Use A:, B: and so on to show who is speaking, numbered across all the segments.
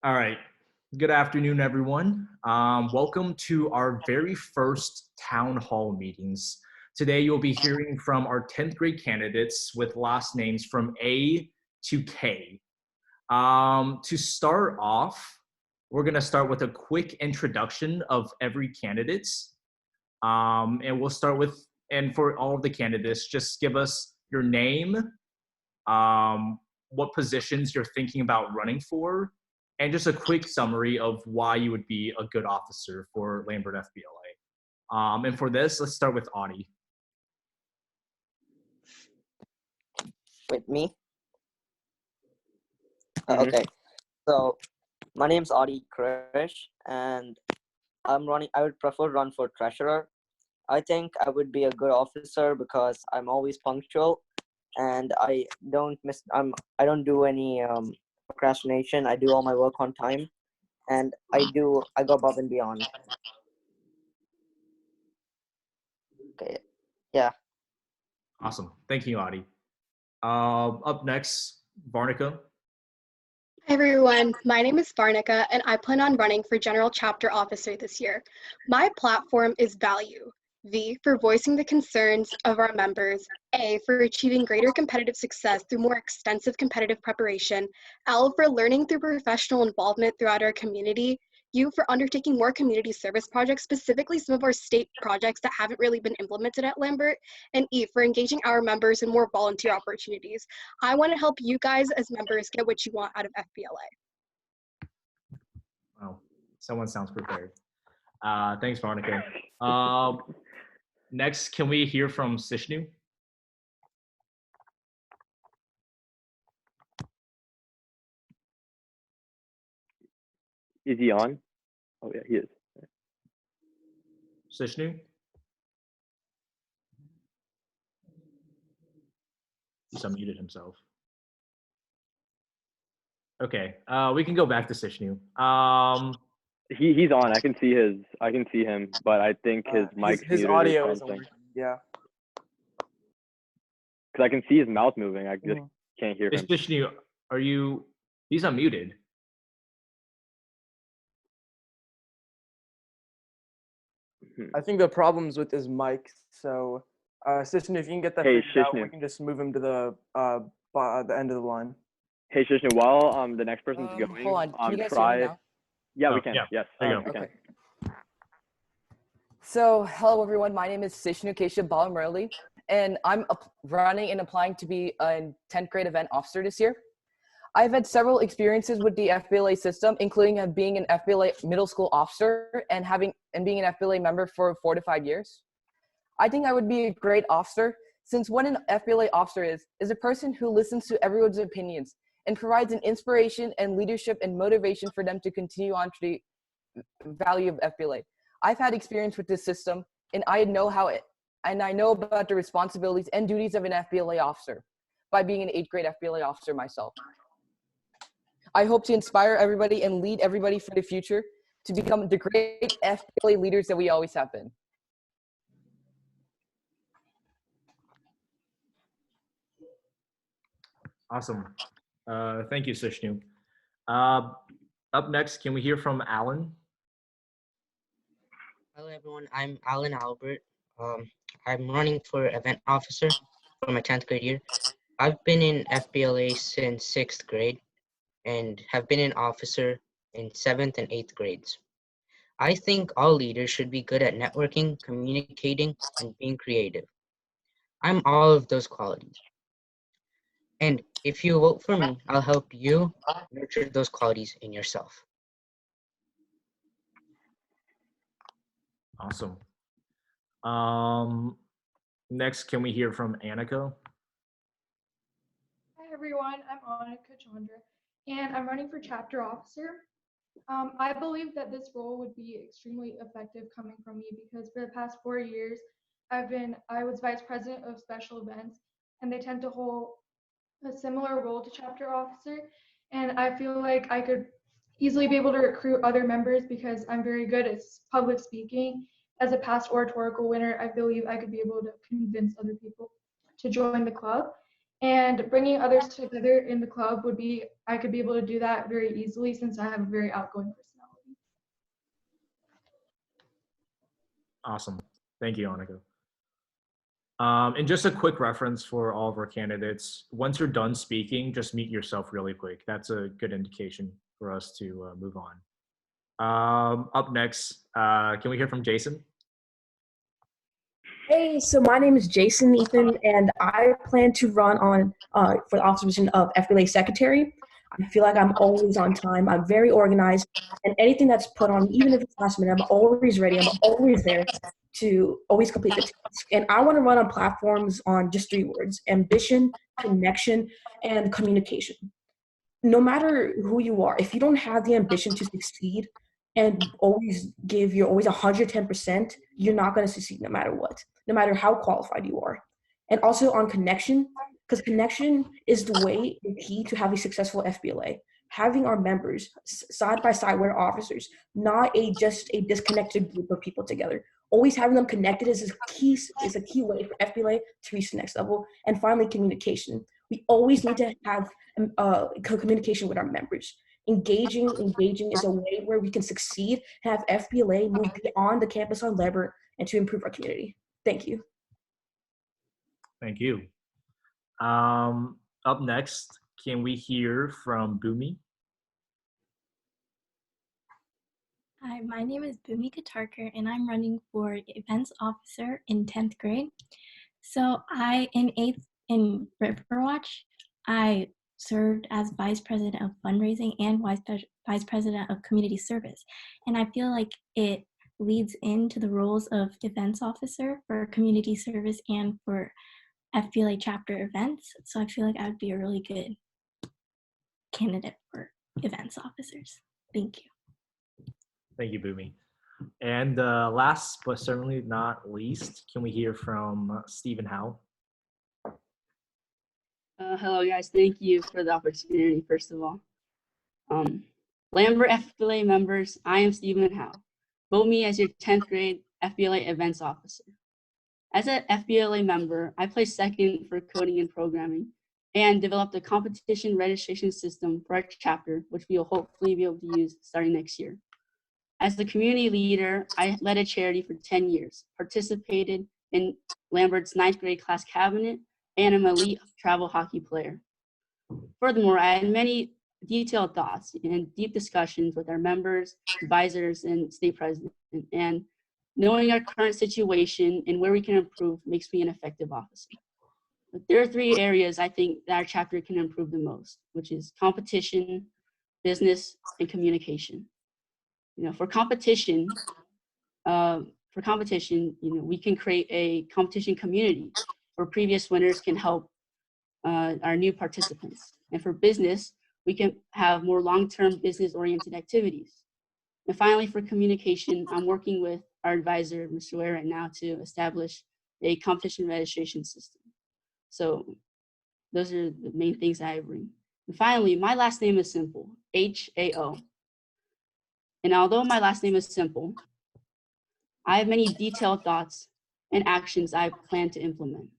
A: All right. Good afternoon, everyone. Welcome to our very first town hall meetings. Today, you'll be hearing from our 10th grade candidates with last names from A to K. To start off, we're going to start with a quick introduction of every candidate. And we'll start with, and for all of the candidates, just give us your name, what positions you're thinking about running for, and just a quick summary of why you would be a good officer for Lambert FBLA. And for this, let's start with Audie.
B: With me? Okay, so my name's Audie Krish, and I would prefer run for treasurer. I think I would be a good officer because I'm always punctual, and I don't do any procrastination. I do all my work on time, and I go above and beyond. Okay, yeah.
A: Awesome. Thank you, Audie. Up next, Varnica.
C: Hi everyone, my name is Varnica and I plan on running for General Chapter Officer this year. My platform is value. V for voicing the concerns of our members, A for achieving greater competitive success through more extensive competitive preparation, L for learning through professional involvement throughout our community, U for undertaking more community service projects, specifically some of our state projects that haven't really been implemented at Lambert, and E for engaging our members in more volunteer opportunities. I want to help you guys as members get what you want out of FBLA.
A: Wow, someone sounds prepared. Thanks, Varnica. Next, can we hear from Sishnu?
D: Is he on? Oh yeah, he is.
A: Sishnu? He's unmuted himself. Okay, we can go back to Sishnu.
D: He's on. I can see him, but I think his mic's
E: his
D: muted
E: audio
D: or
E: isn't
D: something.
E: working. Yeah.
D: Because I can see his mouth moving. I just can't hear him.
A: Sishnu, he's unmuted.
E: I think the problem's with his mic. So, Sishnu, if you can get that figured out, we can just move him to the end of the line.
D: Hey, Shishnu, while the next person's going,
F: hold on. Can you guys
D: try.
F: hear me now?
D: Yeah, we can.
A: Yeah.
D: Yes.
A: There you go.
D: We can.
F: Okay. So, hello everyone. My name is Sishnu Keshav Balamurali, and I'm running and applying to be a 10th grade event officer this year. I've had several experiences with the FBLA system, including being an FBLA middle school officer and being an FBLA member for 4 to 5 years. I think I would be a great officer, since what an FBLA officer is a person who listens to everyone's opinions and provides an inspiration and leadership and motivation for them to continue on to the value of FBLA. I've had experience with this system, and I know about the responsibilities and duties of an FBLA officer by being an 8th grade FBLA officer myself. I hope to inspire everybody and lead everybody for the future to become the great FBLA leaders that we always have been.
A: Awesome. Thank you, Sishnu. Up next, can we hear from Alan?
G: Hello everyone, I'm Alan Albert. I'm running for event officer for my 10th grade year. I've been in FBLA since 6th grade and have been an officer in 7th and 8th grades. I think all leaders should be good at networking, communicating, and being creative. I'm all of those qualities. And if you vote for me, I'll help you nurture those qualities in yourself.
A: Awesome. Next, can we hear from Annika?
H: Hi everyone, I'm Annika Chandra, and I'm running for chapter officer. I believe that this role would be extremely effective coming from me because for the past 4 years, I was vice president of special events, and they tend to hold a similar role to chapter officer. And I feel like I could easily be able to recruit other members because I'm very good at public speaking. As a past oratorical winner, I believe I could be able to convince other people to join the club. And bringing others together in the club would be, I could be able to do that very easily since I have a very outgoing personality.
A: Awesome. Thank you, Annika. And just a quick reference for all of our candidates. Once you're done speaking, just mute yourself really quick. That's a good indication for us to move on. Up next, can we hear from Jason?
I: Hey, so my name is Jason Ethan, and I plan to run on for the office position of FBLA secretary. I feel like I'm always on time. I'm very organized, and anything that's put on, even if it's last minute, I'm always ready. I'm always there to always complete the task. And I want to run on platforms on just 3 words: ambition, connection, and communication. No matter who you are, if you don't have the ambition to succeed and always give your always 110%, you're not going to succeed no matter what, no matter how qualified you are. And also on connection, because connection is the key to have a successful FBLA. Having our members side by side with our officers, not just a disconnected group of people together. Always having them connected is a key way for FBLA to reach the next level. And finally, communication. We always need to have communication with our members. Engaging is a way where we can succeed and have FBLA move beyond the campus on Lambert and to improve our community. Thank you.
A: Thank you. Up next, can we hear from Bhumi?
J: Hi, my name is Bhumi Katarkar, and I'm running for events officer in 10th grade. So in Riverwatch, I served as vice president of fundraising and vice president of community service. And I feel like it leads into the roles of events officer for community service and for FBLA chapter events. So I feel like I would be a really good candidate for events officers. Thank you.
A: Thank you, Bhumi. And last but certainly not least, can we hear from Stephen Howe?
K: Hello, guys. Thank you for the opportunity, first of all. Lambert FBLA members, I am Stephen Howe. Vote me as your 10th grade FBLA events officer. As an FBLA member, I placed second for coding and programming and developed a competition registration system for our chapter, which we will hopefully be able to use starting next year. As the community leader, I led a charity for 10 years, participated in Lambert's 9th grade class cabinet, and am an elite travel hockey player. Furthermore, I had many detailed thoughts and deep discussions with our members, advisors, and state president. And knowing our current situation and where we can improve makes me an effective officer. But there are 3 areas I think that our chapter can improve the most, which is competition, business, and communication. For competition, we can create a competition community where previous winners can help our new participants. And for business, we can have more long-term business-oriented activities. And finally, for communication, I'm working with our advisor, Mr. Ware, right now to establish a competition registration system. So those are the main things I bring. And finally, my last name is simple, H-A-O. And although my last name is simple, I have many detailed thoughts and actions I plan to implement.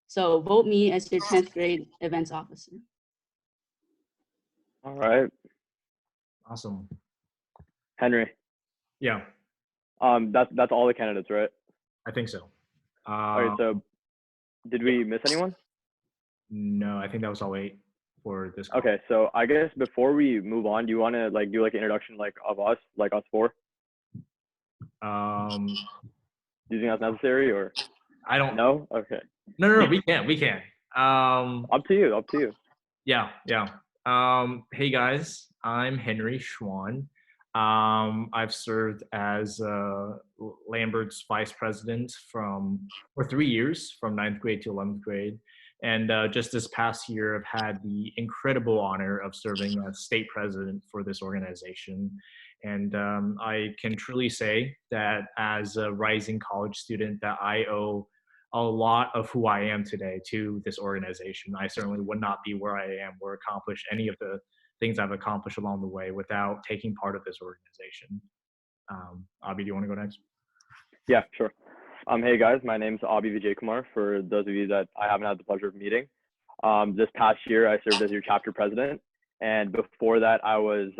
K: So vote me as your 10th grade events officer.
D: All right.
A: Awesome.
D: Henry.
A: Yeah.
D: That's all the candidates, right?
A: I think so.
D: All right. So, did we miss anyone?
A: No, I think that was all 8 for this call.
D: Okay. So I guess before we move on, do you want to do an introduction of us, us 4? Do you think that's necessary or?
A: I don't
D: know. Okay.
A: No, we can.
D: Up to you.
A: Yeah. Hey guys, I'm Henry Schwann. I've served as Lambert's vice president for 3 years, from 9th grade to 11th grade. And just this past year, I've had the incredible honor of serving as state president for this organization. And I can truly say that as a rising college student, that I owe a lot of who I am today to this organization. I certainly would not be where I am or accomplish any of the things I've accomplished along the way without taking part of this organization. Abhi, do you want to go next?
D: Yeah, sure. Hey guys, my name's Abhi Vijay Kumar, for those of you that I haven't had the pleasure of meeting. This past year, I served as your chapter president. And before that, I was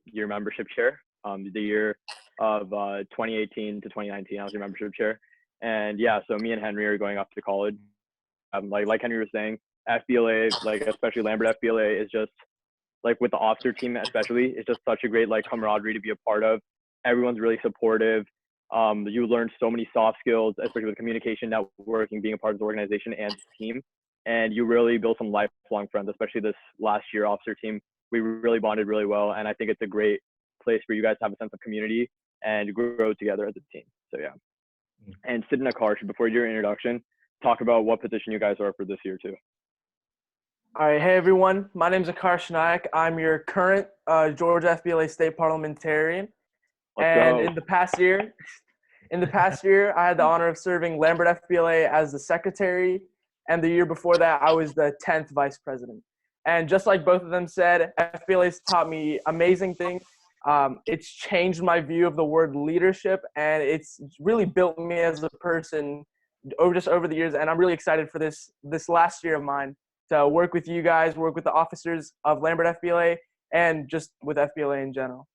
D: your membership chair. The year of 2018 to 2019, I was your membership chair. And yeah, so me and Henry are going off to college. Like Henry was saying, FBLA, like especially Lambert FBLA, is just like with the officer team especially, it's just such a great like camaraderie to be a part of. Everyone's really supportive. You learn so many soft skills, especially with communication, networking, being a part of the organization and team. And you really build some lifelong friends, especially this last year officer team. We really bonded really well. And I think it's a great place for you guys to have a sense of community and grow together as a team. So yeah. And Sid and Akarsh, before your introduction, talk about what position you guys are for this year too.
E: All right, hey everyone. My name is Akarsh Nayak. I'm your current Georgia FBLA state parliamentarian. And in the past year, I had the honor of serving Lambert FBLA as the secretary. And the year before that, I was the 10th vice president. And just like both of them said, FBLA's taught me amazing things. It's changed my view of the word leadership, and it's really built me as a person over the years. And I'm really excited for this last year of mine to work with you guys, work with the officers of Lambert FBLA, and just with FBLA in general.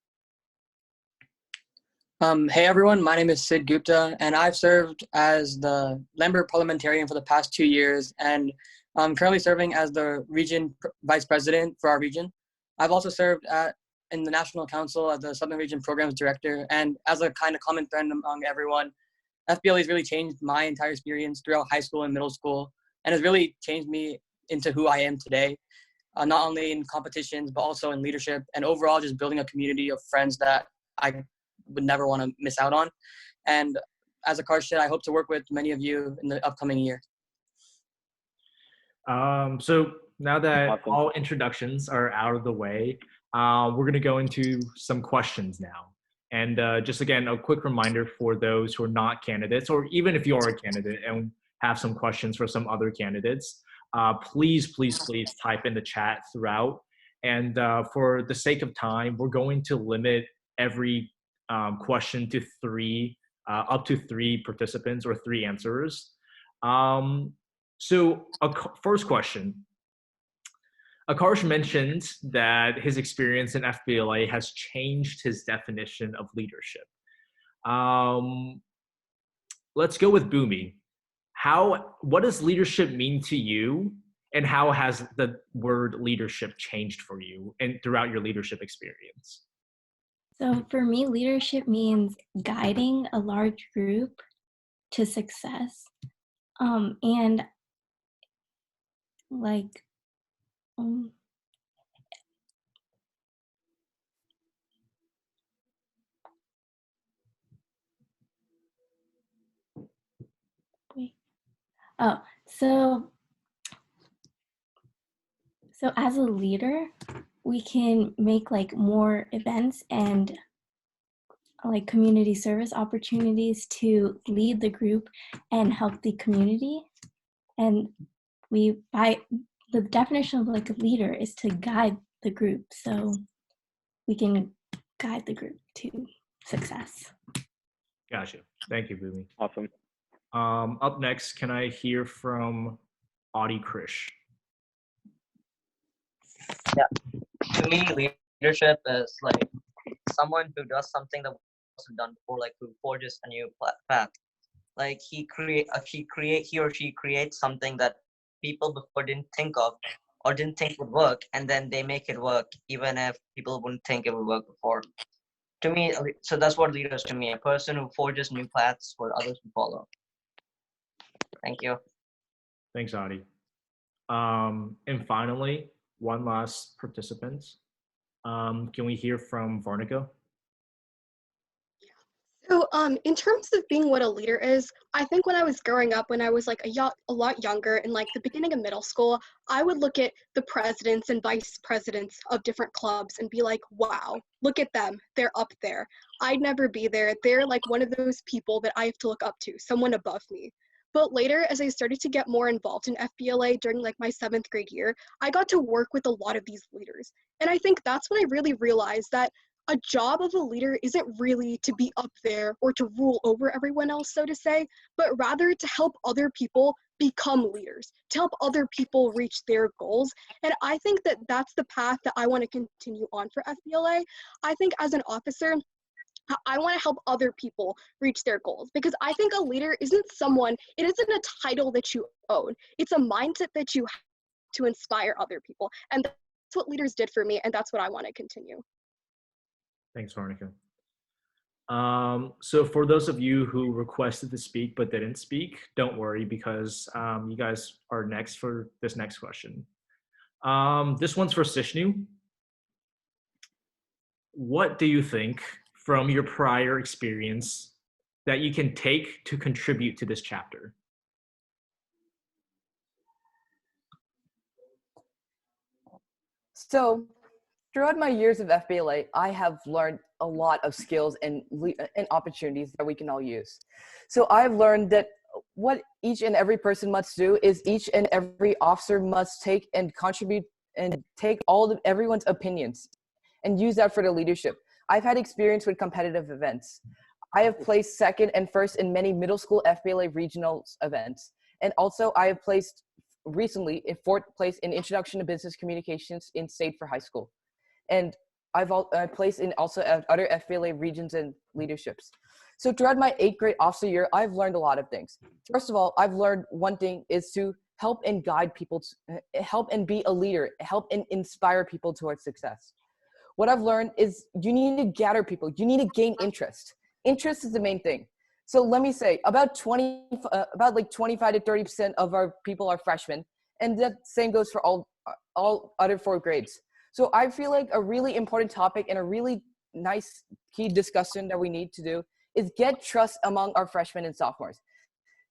L: Hey everyone, my name is Sid Gupta, and I've served as the Lambert parliamentarian for the past 2 years, and I'm currently serving as the region vice president for our region. I've also served in the National Council as the Southern Region Programs Director, and as a kind of common thread among everyone, FBLA has really changed my entire experience throughout high school and middle school, and has really changed me into who I am today, not only in competitions, but also in leadership, and overall just building a community of friends that I would never want to miss out on. And as Akarsh said, I hope to work with many of you in the upcoming year.
A: So now that all introductions are out of the way, we're going to go into some questions now. And just again, a quick reminder for those who are not candidates, or even if you are a candidate and have some questions for some other candidates, please type in the chat throughout. And for the sake of time, we're going to limit every question to up to three participants or three answers. So first question. Akarsh mentioned that his experience in FBLA has changed his definition of leadership. Let's go with Boomy. What does leadership mean to you, and how has the word leadership changed for you and throughout your leadership experience?
J: So for me, leadership means guiding a large group to success. And like, so as a leader, we can make like more events and like community service opportunities to lead the group and help the community. And by the definition of like a leader is to guide the group, so we can guide the group to success.
A: Gotcha. Thank you, Boomy.
D: Awesome.
A: Up next, can I hear from Audie Krish?
B: Yeah. To me, leadership is like someone who does something that wasn't done before, like who forges a new path. Like he or she creates something that people before didn't think of or didn't think would work, and then they make it work even if people wouldn't think it would work before. To me, so that's what leader is to me, a person who forges new paths for others to follow. Thank you.
A: Thanks, Audie. And finally, one last participant. Can we hear from Varnica?
C: So in terms of being what a leader is, I think when I was growing up, when I was like a lot younger, in like the beginning of middle school, I would look at the presidents and vice presidents of different clubs and be like, wow, look at them. They're up there. I'd never be there. They're like one of those people that I have to look up to, someone above me. But later, as I started to get more involved in FBLA during like my 7th grade year, I got to work with a lot of these leaders. And I think that's when I really realized that a job of a leader isn't really to be up there or to rule over everyone else, so to say, but rather to help other people become leaders, to help other people reach their goals. And I think that that's the path that I want to continue on for FBLA. I think as an officer, I want to help other people reach their goals, because I think a leader isn't someone, it isn't a title that you own. It's a mindset that you have to inspire other people. And that's what leaders did for me, and that's what I want to continue.
A: Thanks, Veronica. So for those of you who requested to speak but didn't speak, don't worry, because you guys are next for this next question. This one's for Sishnu. What do you think from your prior experience that you can take to contribute to this chapter?
F: So throughout my years of FBLA, I have learned a lot of skills and opportunities that we can all use. So I've learned that what each and every person must do is each and every officer must take and contribute and take everyone's opinions and use that for the leadership. I've had experience with competitive events. I have placed second and first in many middle school FBLA regional events. And also I have placed recently in fourth place in Introduction to Business Communications in state for high school. And I've placed in also other FBLA regions and leaderships. So throughout my 8th grade officer year, I've learned a lot of things. First of all, I've learned one thing is to help and guide people, help and be a leader, help and inspire people towards success. What I've learned is you need to gather people. You need to gain interest. Interest is the main thing. So let me say about 25 to 30% of our people are freshmen, and that same goes for all other 4 grades. So I feel like a really important topic and a really nice key discussion that we need to do is get trust among our freshmen and sophomores.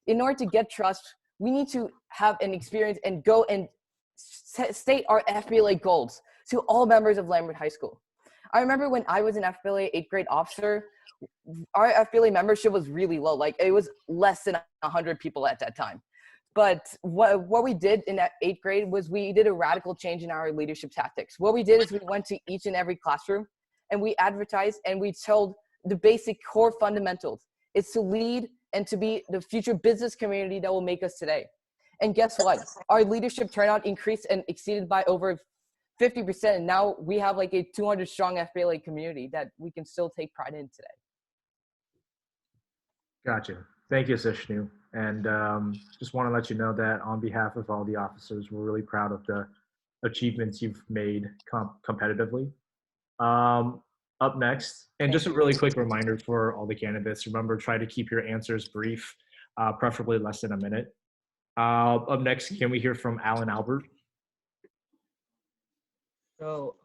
F: In order to get trust, we need to have an experience and go and state our FBLA goals to all members of Lambert High School. I remember when I was an FBLA 8th grade officer, our FBLA membership was really low. Like it was less than 100 people at that time. But what we did in that 8th grade was we did a radical change in our leadership tactics. What we did is we went to each and every classroom and we advertised and we told the basic core fundamentals. It's to lead and to be the future business community that will make us today. And guess what? Our leadership turnout increased and exceeded by over 50%. And now we have like a 200 strong FBLA community that we can still take pride in today.
A: Gotcha. Thank you, Sishnu. And just want to let you know that on behalf of all the officers, we're really proud of the achievements you've made competitively. Up next, and just a really quick reminder for all the candidates, remember, try to keep your answers brief, preferably less than a minute. Up next, can we hear from Alan Albert?
G: So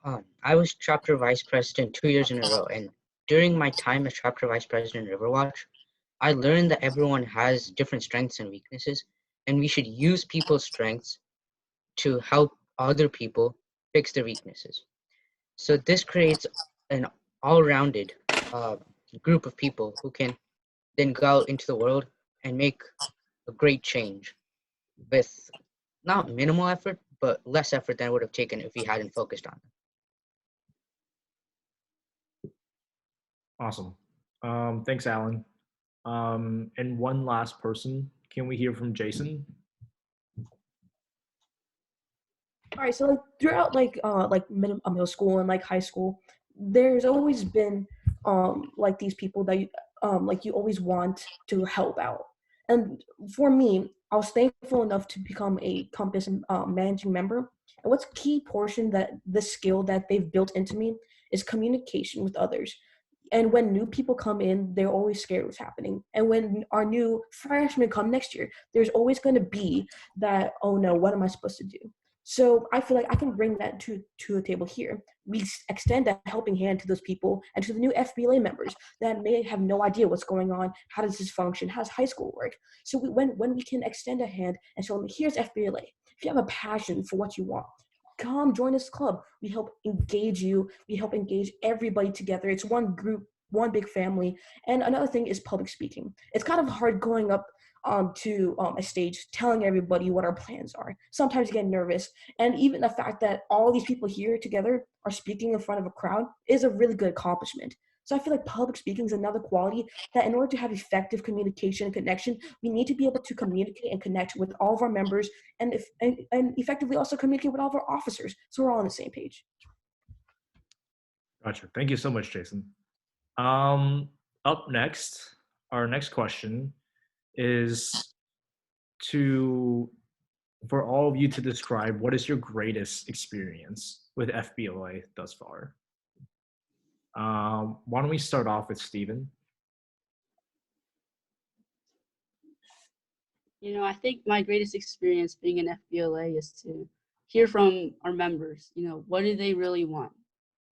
G: I was chapter vice president 2 years in a row, and during my time as chapter vice president in Riverwatch, I learned that everyone has different strengths and weaknesses, and we should use people's strengths to help other people fix their weaknesses. So this creates an all-rounded group of people who can then go out into the world and make a great change with not minimal effort, but less effort than it would have taken if we hadn't focused on them.
A: Awesome. Thanks, Alan. And one last person, can we hear from Jason?
I: All right, so like throughout middle school and like high school, there's always been like these people that you always want to help out. And for me, I was thankful enough to become a Compass managing member. And what's a key portion that the skill that they've built into me is communication with others. And when new people come in, they're always scared what's happening. And when our new freshmen come next year, there's always going to be that, oh no, what am I supposed to do? So I feel like I can bring that to the table here. We extend a helping hand to those people and to the new FBLA members that may have no idea what's going on. How does this function? How does high school work? So when we can extend a hand and show them, here's FBLA. If you have a passion for what you want, come join this club. We help engage you. We help engage everybody together. It's one group, one big family. And another thing is public speaking. It's kind of hard going up to a stage telling everybody what our plans are. Sometimes you get nervous. And even the fact that all these people here together are speaking in front of a crowd is a really good accomplishment. So I feel like public speaking is another quality that in order to have effective communication and connection, we need to be able to communicate and connect with all of our members and effectively also communicate with all of our officers so we're all on the same page.
A: Gotcha. Thank you so much, Jason. Up next, our next question is for all of you to describe what is your greatest experience with FBLA thus far. Why don't we start off with Stephen?
K: You know, I think my greatest experience being in FBLA is to hear from our members. You know, what do they really want?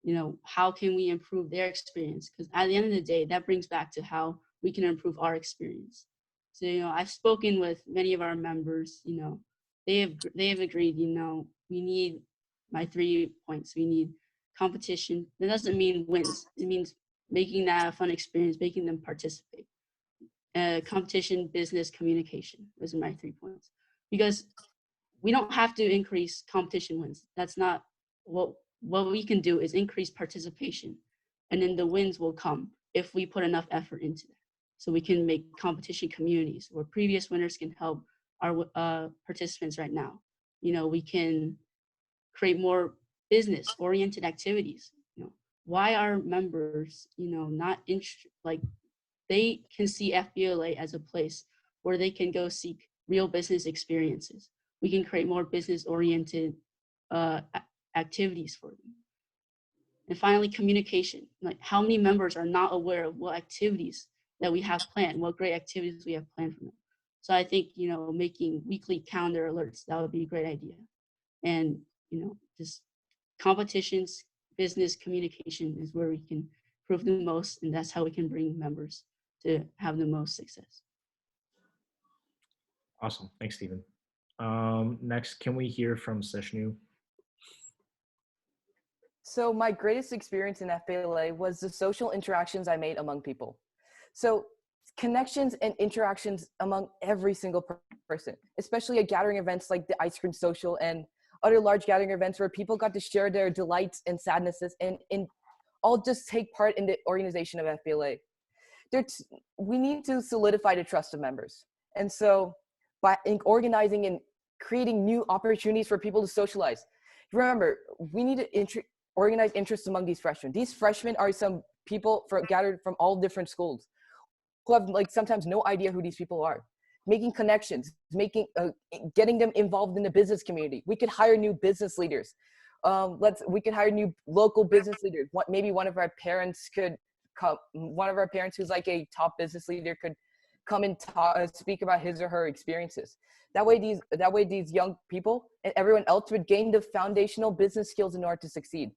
K: You know, how can we improve their experience? Because at the end of the day, that brings back to how we can improve our experience. So, you know, I've spoken with many of our members. You know, they have agreed. You know, we need my 3 points. We need competition. That doesn't mean wins. It means making that a fun experience, making them participate. Competition, business, communication. Those are my 3 points. Because we don't have to increase competition wins. That's not what we can do is increase participation, and then the wins will come if we put enough effort into that. So we can make competition communities where previous winners can help our participants right now. You know, we can create more business-oriented activities. You know, why are members, you know, not like they can see FBLA as a place where they can go seek real business experiences. We can create more business-oriented activities for them. And finally, communication. Like, how many members are not aware of what activities that we have planned, what great activities we have planned for them. So I think, you know, making weekly calendar alerts, that would be a great idea. And, you know, just competitions, business, communication is where we can prove the most, and that's how we can bring members to have the most success.
A: Awesome. Thanks, Stephen. Next, can we hear from Seshnu?
F: So my greatest experience in FBLA was the social interactions I made among people. So connections and interactions among every single person, especially at gathering events like the ice cream social and other large gathering events where people got to share their delights and sadnesses and all just take part in the organization of FBLA. We need to solidify the trust of members. And so by organizing and creating new opportunities for people to socialize, remember, we need to organize interest among these freshmen. These freshmen are some people gathered from all different schools who have like sometimes no idea who these people are. Making connections, getting them involved in the business community. We could hire new business leaders. We could hire new local business leaders. Maybe one of our parents could come. One of our parents who's like a top business leader could come and speak about his or her experiences. That way these young people and everyone else would gain the foundational business skills in order to succeed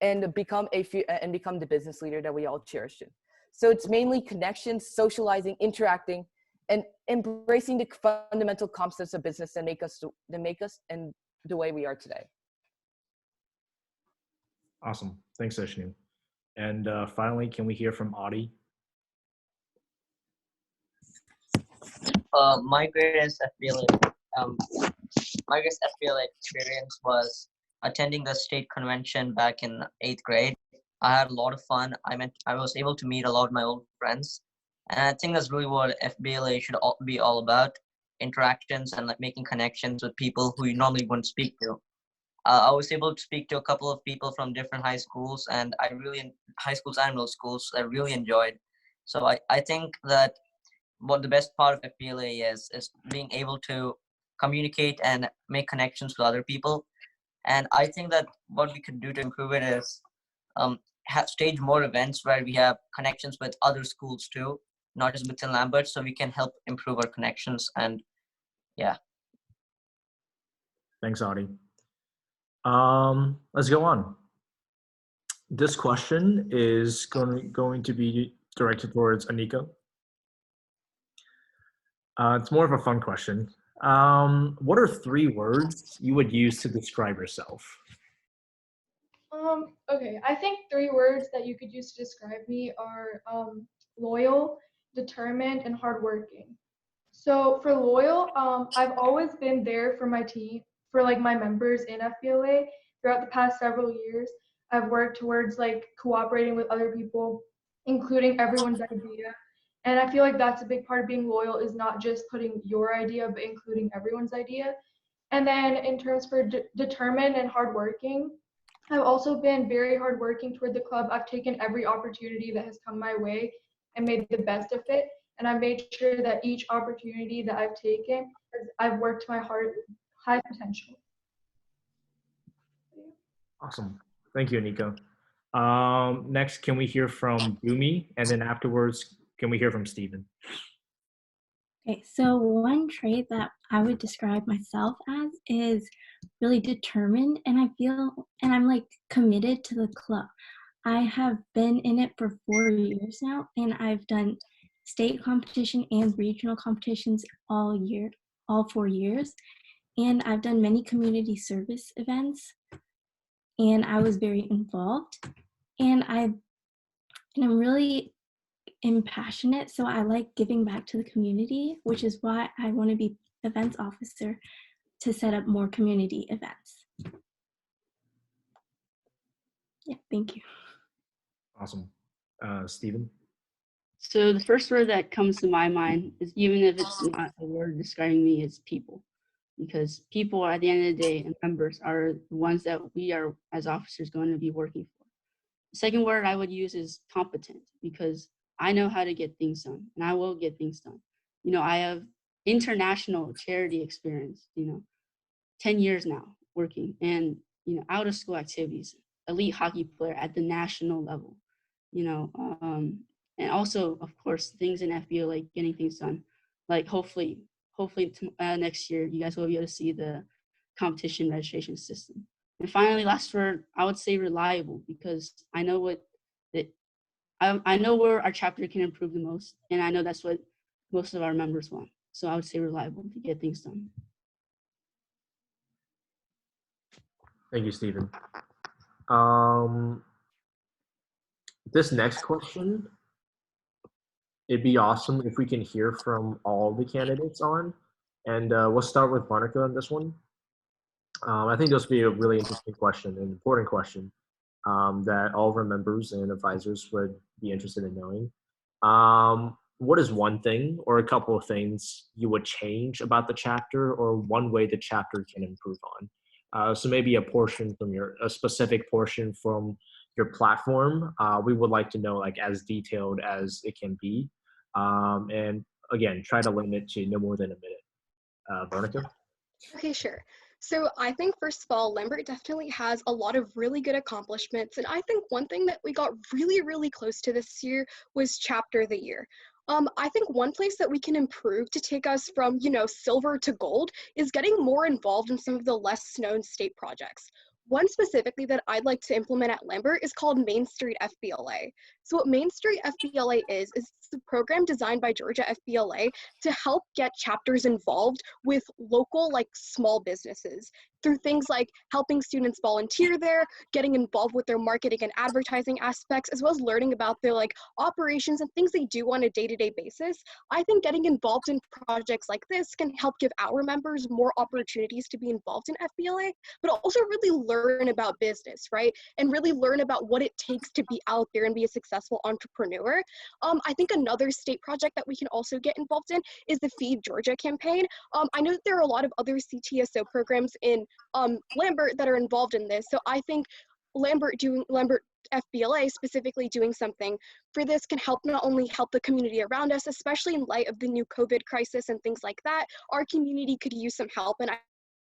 F: and become the business leader that we all cherish. So it's mainly connections, socializing, interacting, and embracing the fundamental concepts of business that make us and the way we are today.
A: Awesome. Thanks, Seshnu. And finally, can we hear from Adi?
M: My greatest FBLA experience was attending the state convention back in 8th grade. I had a lot of fun. I was able to meet a lot of my old friends, and I think that's really what FBLA should be all about: interactions and like making connections with people who you normally wouldn't speak to. I was able to speak to a couple of people from different high schools, and high schools and middle schools, I really enjoyed. So I think that what the best part of FBLA is being able to communicate and make connections with other people. And I think that what we could do to improve it is stage more events where we have connections with other schools too, not just within Lambert, so we can help improve our connections. And yeah.
A: Thanks, Adi. Let's go on. This question is going to be directed towards Anika. It's more of a fun question. What are 3 words you would use to describe yourself?
H: Okay, I think 3 words that you could use to describe me are loyal, determined, and hardworking. So for loyal, I've always been there for my team, for like my members in FBLA throughout the past several years. I've worked towards like cooperating with other people, including everyone's idea. And I feel like that's a big part of being loyal, is not just putting your idea, but including everyone's idea. And then in terms for determined and hardworking, I've also been very hardworking toward the club. I've taken every opportunity that has come my way and made the best of it. And I've made sure that each opportunity that I've taken, I've worked to my high potential.
A: Awesome. Thank you, Anika. Next, can we hear from Bumi? And then afterwards, can we hear from Stephen?
J: Okay, so one trait that I would describe myself as is really determined, and I'm like committed to the club. I have been in it for 4 years now, and I've done state competition and regional competitions all 4 years. And I've done many community service events, and I was very involved. And I'm really passionate, so I like giving back to the community, which is why I want to be events officer to set up more community events. Yeah, thank you.
A: Awesome. Stephen?
K: So the first word that comes to my mind is, even if it's not a word describing me, is people. Because people, at the end of the day, and members are the ones that we are, as officers, going to be working for. The second word I would use is competent, because I know how to get things done, and I will get things done. You know, I have international charity experience, 10 years now working, and, out of school activities, elite hockey player at the national level, and also, of course, things in FBLA, getting things done. Like hopefully next year, you guys will be able to see the competition registration system. And finally, last word, I would say reliable, because I know I know where our chapter can improve the most, and I know that's what most of our members want. So I would say reliable to get things done.
A: Thank you, Stephen. This next question, it'd be awesome if we can hear from all the candidates on. And we'll start with Monica on this one. I think this will be a really interesting question, an important question that all of our members and advisors would be interested in knowing. What is one thing or a couple of things you would change about the chapter, or one way the chapter can improve on? So maybe a specific portion from your platform. We would like to know, like, as detailed as it can be. And again, try to limit to no more than a minute. Veronica?
C: Okay, sure. So I think, first of all, Lambert definitely has a lot of really good accomplishments. And I think one thing that we got really, really close to this year was Chapter of the Year. I think one place that we can improve to take us from, silver to gold is getting more involved in some of the less known state projects. One specifically that I'd like to implement at Lambert is called Main Street FBLA. So what Main Street FBLA is a program designed by Georgia FBLA to help get chapters involved with local, small businesses through things like helping students volunteer there, getting involved with their marketing and advertising aspects, as well as learning about their operations and things they do on a day-to-day basis. I think getting involved in projects like this can help give our members more opportunities to be involved in FBLA, but also really learn about business, right? And really learn about what it takes to be out there and be a successful entrepreneur. I think another state project that we can also get involved in is the Feed Georgia campaign. I know that there are a lot of other CTSO programs in Lambert that are involved in this. So I think Lambert FBLA specifically doing something for this can help not only help the community around us, especially in light of the new COVID crisis and things like that. Our community could use some help, and I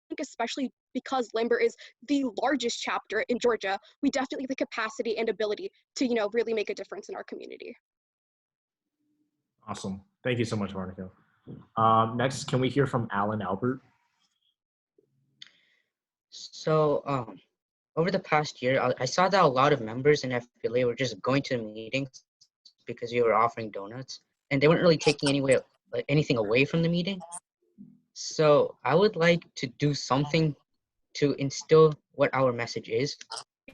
C: think especially because Lambert is the largest chapter in Georgia, we definitely have the capacity and ability to, really make a difference in our community.
A: Awesome. Thank you so much, Monica. Next, can we hear from Alan Albert?
G: So over the past year, I saw that a lot of members in FBLA were just going to the meetings because we were offering donuts, and they weren't really taking anything away from the meeting. So I would like to do something to instill what our message is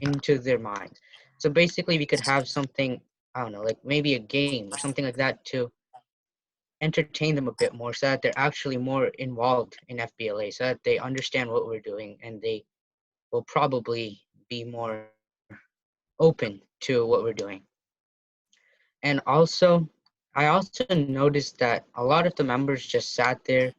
G: into their minds. So basically, we could have something, I don't know, like maybe a game or something like that to entertain them a bit more, so that they're actually more involved in FBLA, so that they understand what we're doing, and they will probably be more open to what we're doing. And also, I also noticed that a lot of the members just sat there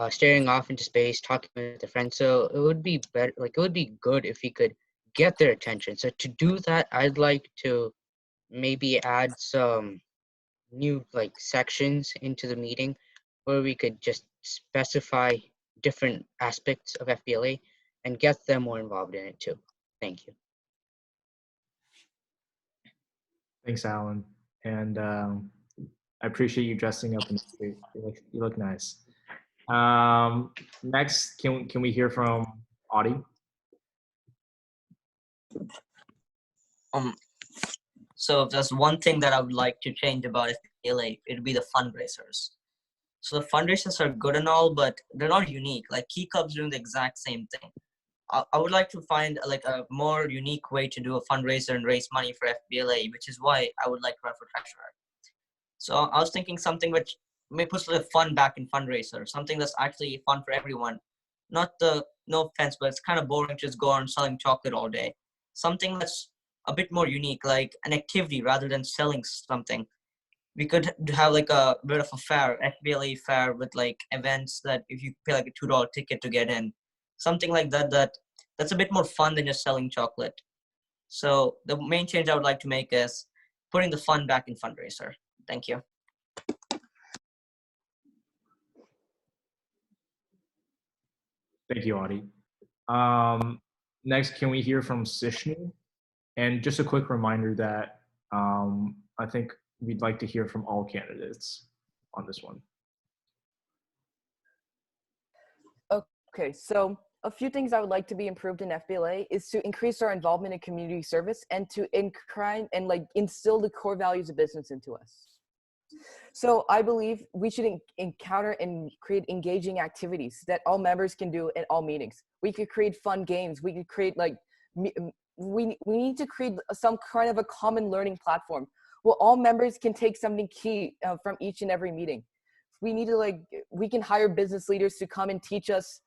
G: staring off into space, talking with their friends. So it would be better, like it would be good if we could get their attention. So to do that, I'd like to maybe add some new like sections into the meeting where we could just specify different aspects of FBLA and get them more involved in it too. Thank you.
A: Thanks, Alan. And I appreciate you dressing up in the suit. You look nice. Next, can we hear from Audie?
M: So if there's one thing that I would like to change about FBLA, it'd be the fundraisers. So the fundraisers are good and all, but they're not unique. Like Key Club's doing the exact same thing. I would like to find like a more unique way to do a fundraiser and raise money for FBLA, which is why I would like to run for treasurer. So I was thinking something which may put a little fun back in fundraiser, something that's actually fun for everyone. Not the, no offense, but it's kind of boring to just go on selling chocolate all day. Something that's a bit more unique, like an activity rather than selling something. We could have like a bit of a fair, FBLA fair with like events that if you pay like a $2 ticket to get in, something like that, that's a bit more fun than just selling chocolate. So the main change I would like to make is putting the fun back in fundraiser. Thank you.
A: Thank you, Audie. Next, can we hear from Sishnu? And just a quick reminder that I think we'd like to hear from all candidates on this one.
F: Okay, so a few things I would like to be improved in FBLA is to increase our involvement in community service and to instill the core values of business into us. So I believe we should encounter and create engaging activities that all members can do at all meetings. We could create fun games. We could create we need to create some kind of a common learning platform where all members can take something key from each and every meeting. We need to we can hire business leaders to come and teach us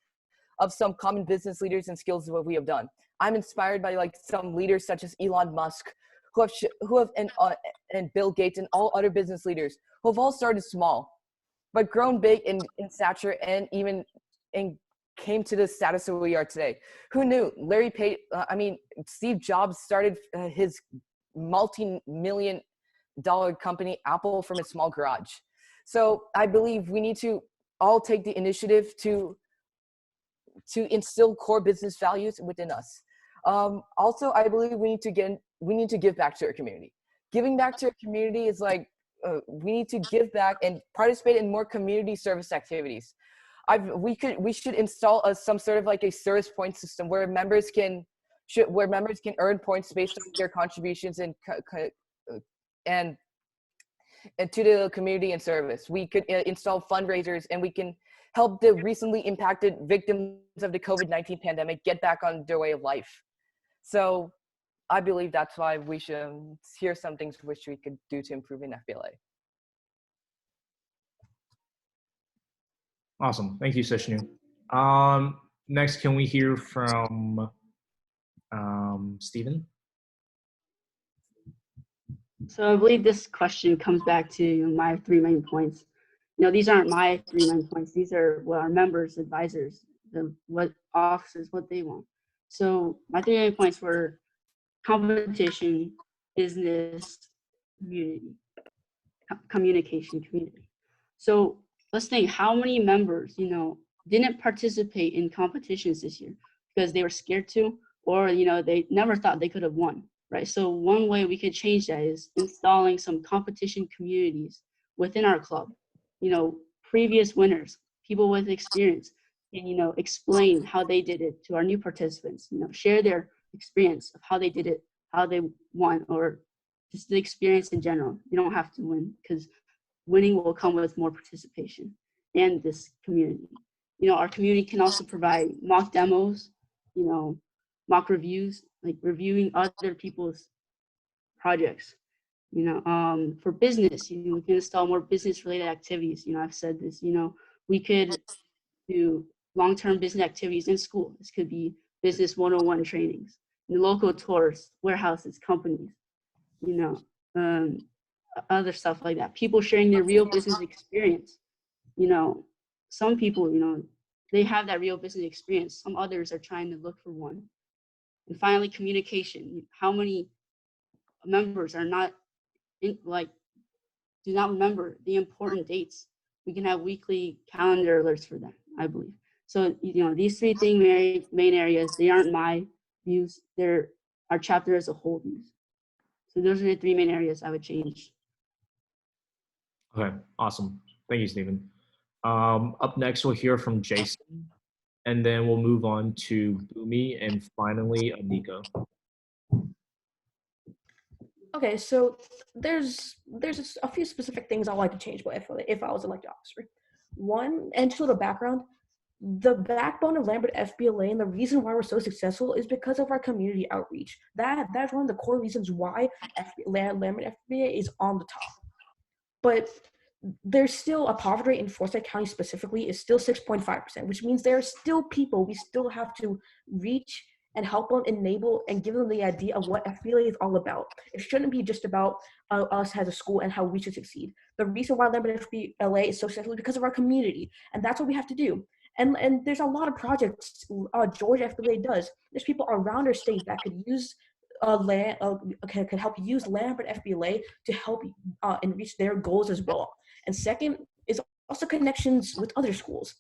F: of some common business leaders and skills of what we have done. I'm inspired by some leaders such as Elon Musk, who have and Bill Gates and all other business leaders who have all started small, but grown big in stature and even came to the status that we are today. Who knew? Steve Jobs started his multi-million-dollar company Apple from a small garage. So I believe we need to all take the initiative to instill core business values within us. Also, I believe we need to give back to our community. Giving back to our community is we need to give back and participate in more community service activities. We should install some sort of a service point system where members can earn points based on their contributions and to the community and service. We could install fundraisers, and we can help the recently impacted victims of the COVID-19 pandemic get back on their way of life. So I believe that's why we should hear some things which we could do to improve in FBLA.
A: Awesome. Thank you, Sishnu. Next, can we hear from Stephen?
K: So I believe this question comes back to my 3 main points. These aren't my 3 main points. These are what our members, advisors, what officers, what they want. So my 3 main points were competition, business, communication, community. So let's think, how many members, didn't participate in competitions this year because they were scared to, or, they never thought they could have won, right? So one way we could change that is installing some competition communities within our club. Previous winners, people with experience, and, explain how they did it to our new participants, share their experience of how they did it, how they won, or just the experience in general. You don't have to win, because winning will come with more participation and this community. Our community can also provide mock demos, mock reviews, like reviewing other people's projects. For business, we can install more business related activities. I've said this, we could do long-term business activities in school. This could be business 101 trainings. local tours, warehouses, companies, you know, other stuff like that. People sharing their real business experience. You know, some people, you know, they have that real business experience. Some others are trying to look for one. And finally, communication. How many members are not do not remember the important dates? We can have weekly calendar alerts for them, I believe. So, you know, these three main areas, they aren't my views. They're our chapter as a whole views. So those are the three main areas I would change.
A: Okay, awesome. Thank you, Stephen. Up next, we'll hear from Jason, and then we'll move on to Boomy, and finally, Anika.
I: Okay, so there's a few specific things I'd like to change if I was elected officer. One, and just a little background, the backbone of Lambert FBLA and the reason why we're so successful is because of our community outreach. That's one of the core reasons why Lambert FBLA is on the top. But there's still a poverty rate in Forsyth County specifically is still 6.5%, which means there are still people we still have to reach and help them, enable, and give them the idea of what FBLA is all about. It shouldn't be just about us as a school and how we should succeed. The reason why Lambert FBLA is so successful is because of our community, and that's what we have to do. And there's a lot of projects Georgia FBLA does. There's people around our state that could use could help use Lambert FBLA to help and reach their goals as well. And second is also connections with other schools.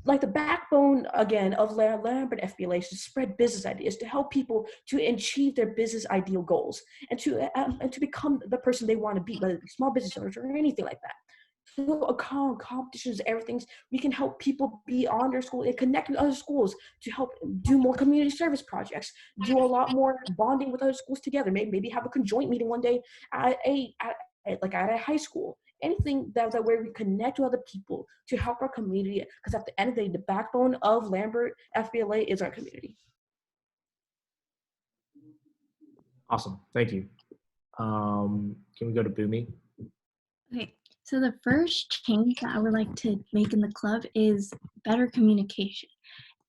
I: Like the backbone, again, of Lambert FBLA is to spread business ideas, to help people to achieve their business ideal goals, and to become the person they want to be, whether it be small business owners or anything like that. So competitions, everything, we can help people be on their school and connect with other schools to help do more community service projects, do a lot more bonding with other schools together, maybe have a conjoint meeting one day at a high school. Anything that where we connect with other people to help our community, because at the end of the day, the backbone of Lambert FBLA is our community.
A: Awesome, thank you. Can we go to Boomy?
J: Okay, so the first change that I would like to make in the club is better communication.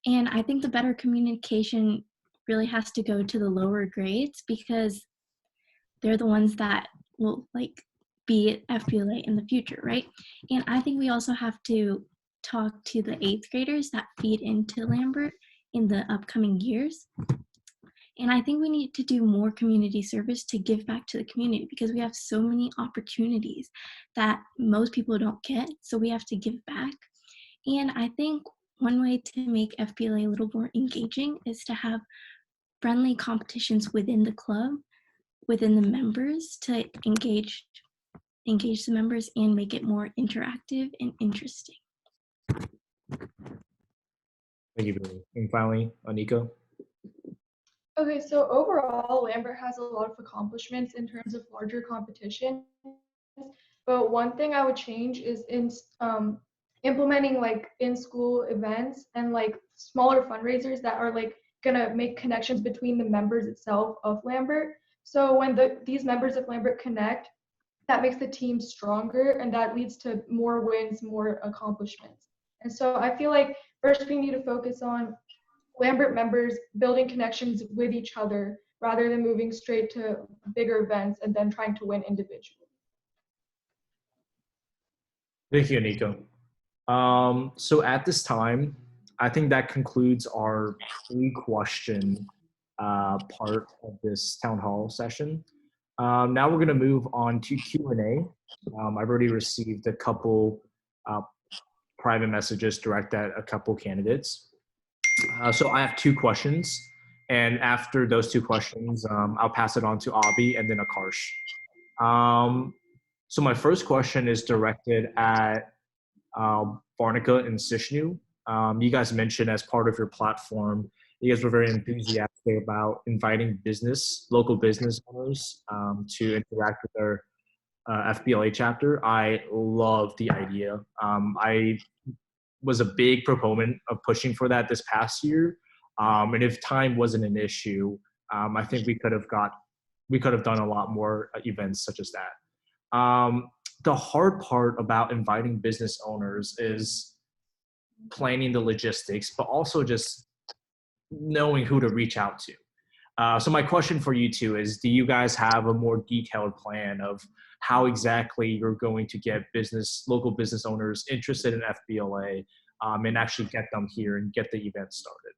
J: And I think the better communication really has to go to the lower grades because they're the ones that will be at FBLA in the future, right? And I think we also have to talk to the 8th graders that feed into Lambert in the upcoming years. And I think we need to do more community service to give back to the community because we have so many opportunities that most people don't get, so we have to give back. And I think one way to make FBLA a little more engaging is to have friendly competitions within the club, within the members, to engage the members and make it more interactive and interesting.
A: Thank you, Billy. And finally, Anika.
H: Okay, so overall, Lambert has a lot of accomplishments in terms of larger competitions. But one thing I would change is in implementing in-school events and smaller fundraisers that are gonna make connections between the members itself of Lambert. So when these members of Lambert connect, that makes the team stronger and that leads to more wins, more accomplishments. And so I feel like first we need to focus on Lambert members building connections with each other rather than moving straight to bigger events and then trying to win individually.
A: Thank you, Anika. So at this time, I think that concludes our pre-question part of this town hall session. Now we're going to move on to Q&A. I've already received a couple private messages directed at a couple candidates. So I have 2 questions, and after those 2 questions, I'll pass it on to Abhi and then Akarsh. So my first question is directed at Varnika and Sishnu. You guys mentioned as part of your platform, you guys were very enthusiastic about inviting local business owners to interact with their FBLA chapter. I love the idea. I was a big proponent of pushing for that this past year. And if time wasn't an issue, I think we could have done a lot more events such as that. The hard part about inviting business owners is planning the logistics, but also just knowing who to reach out to. So my question for you two is, do you guys have a more detailed plan of how exactly you're going to get local business owners interested in FBLA and actually get them here and get the event started?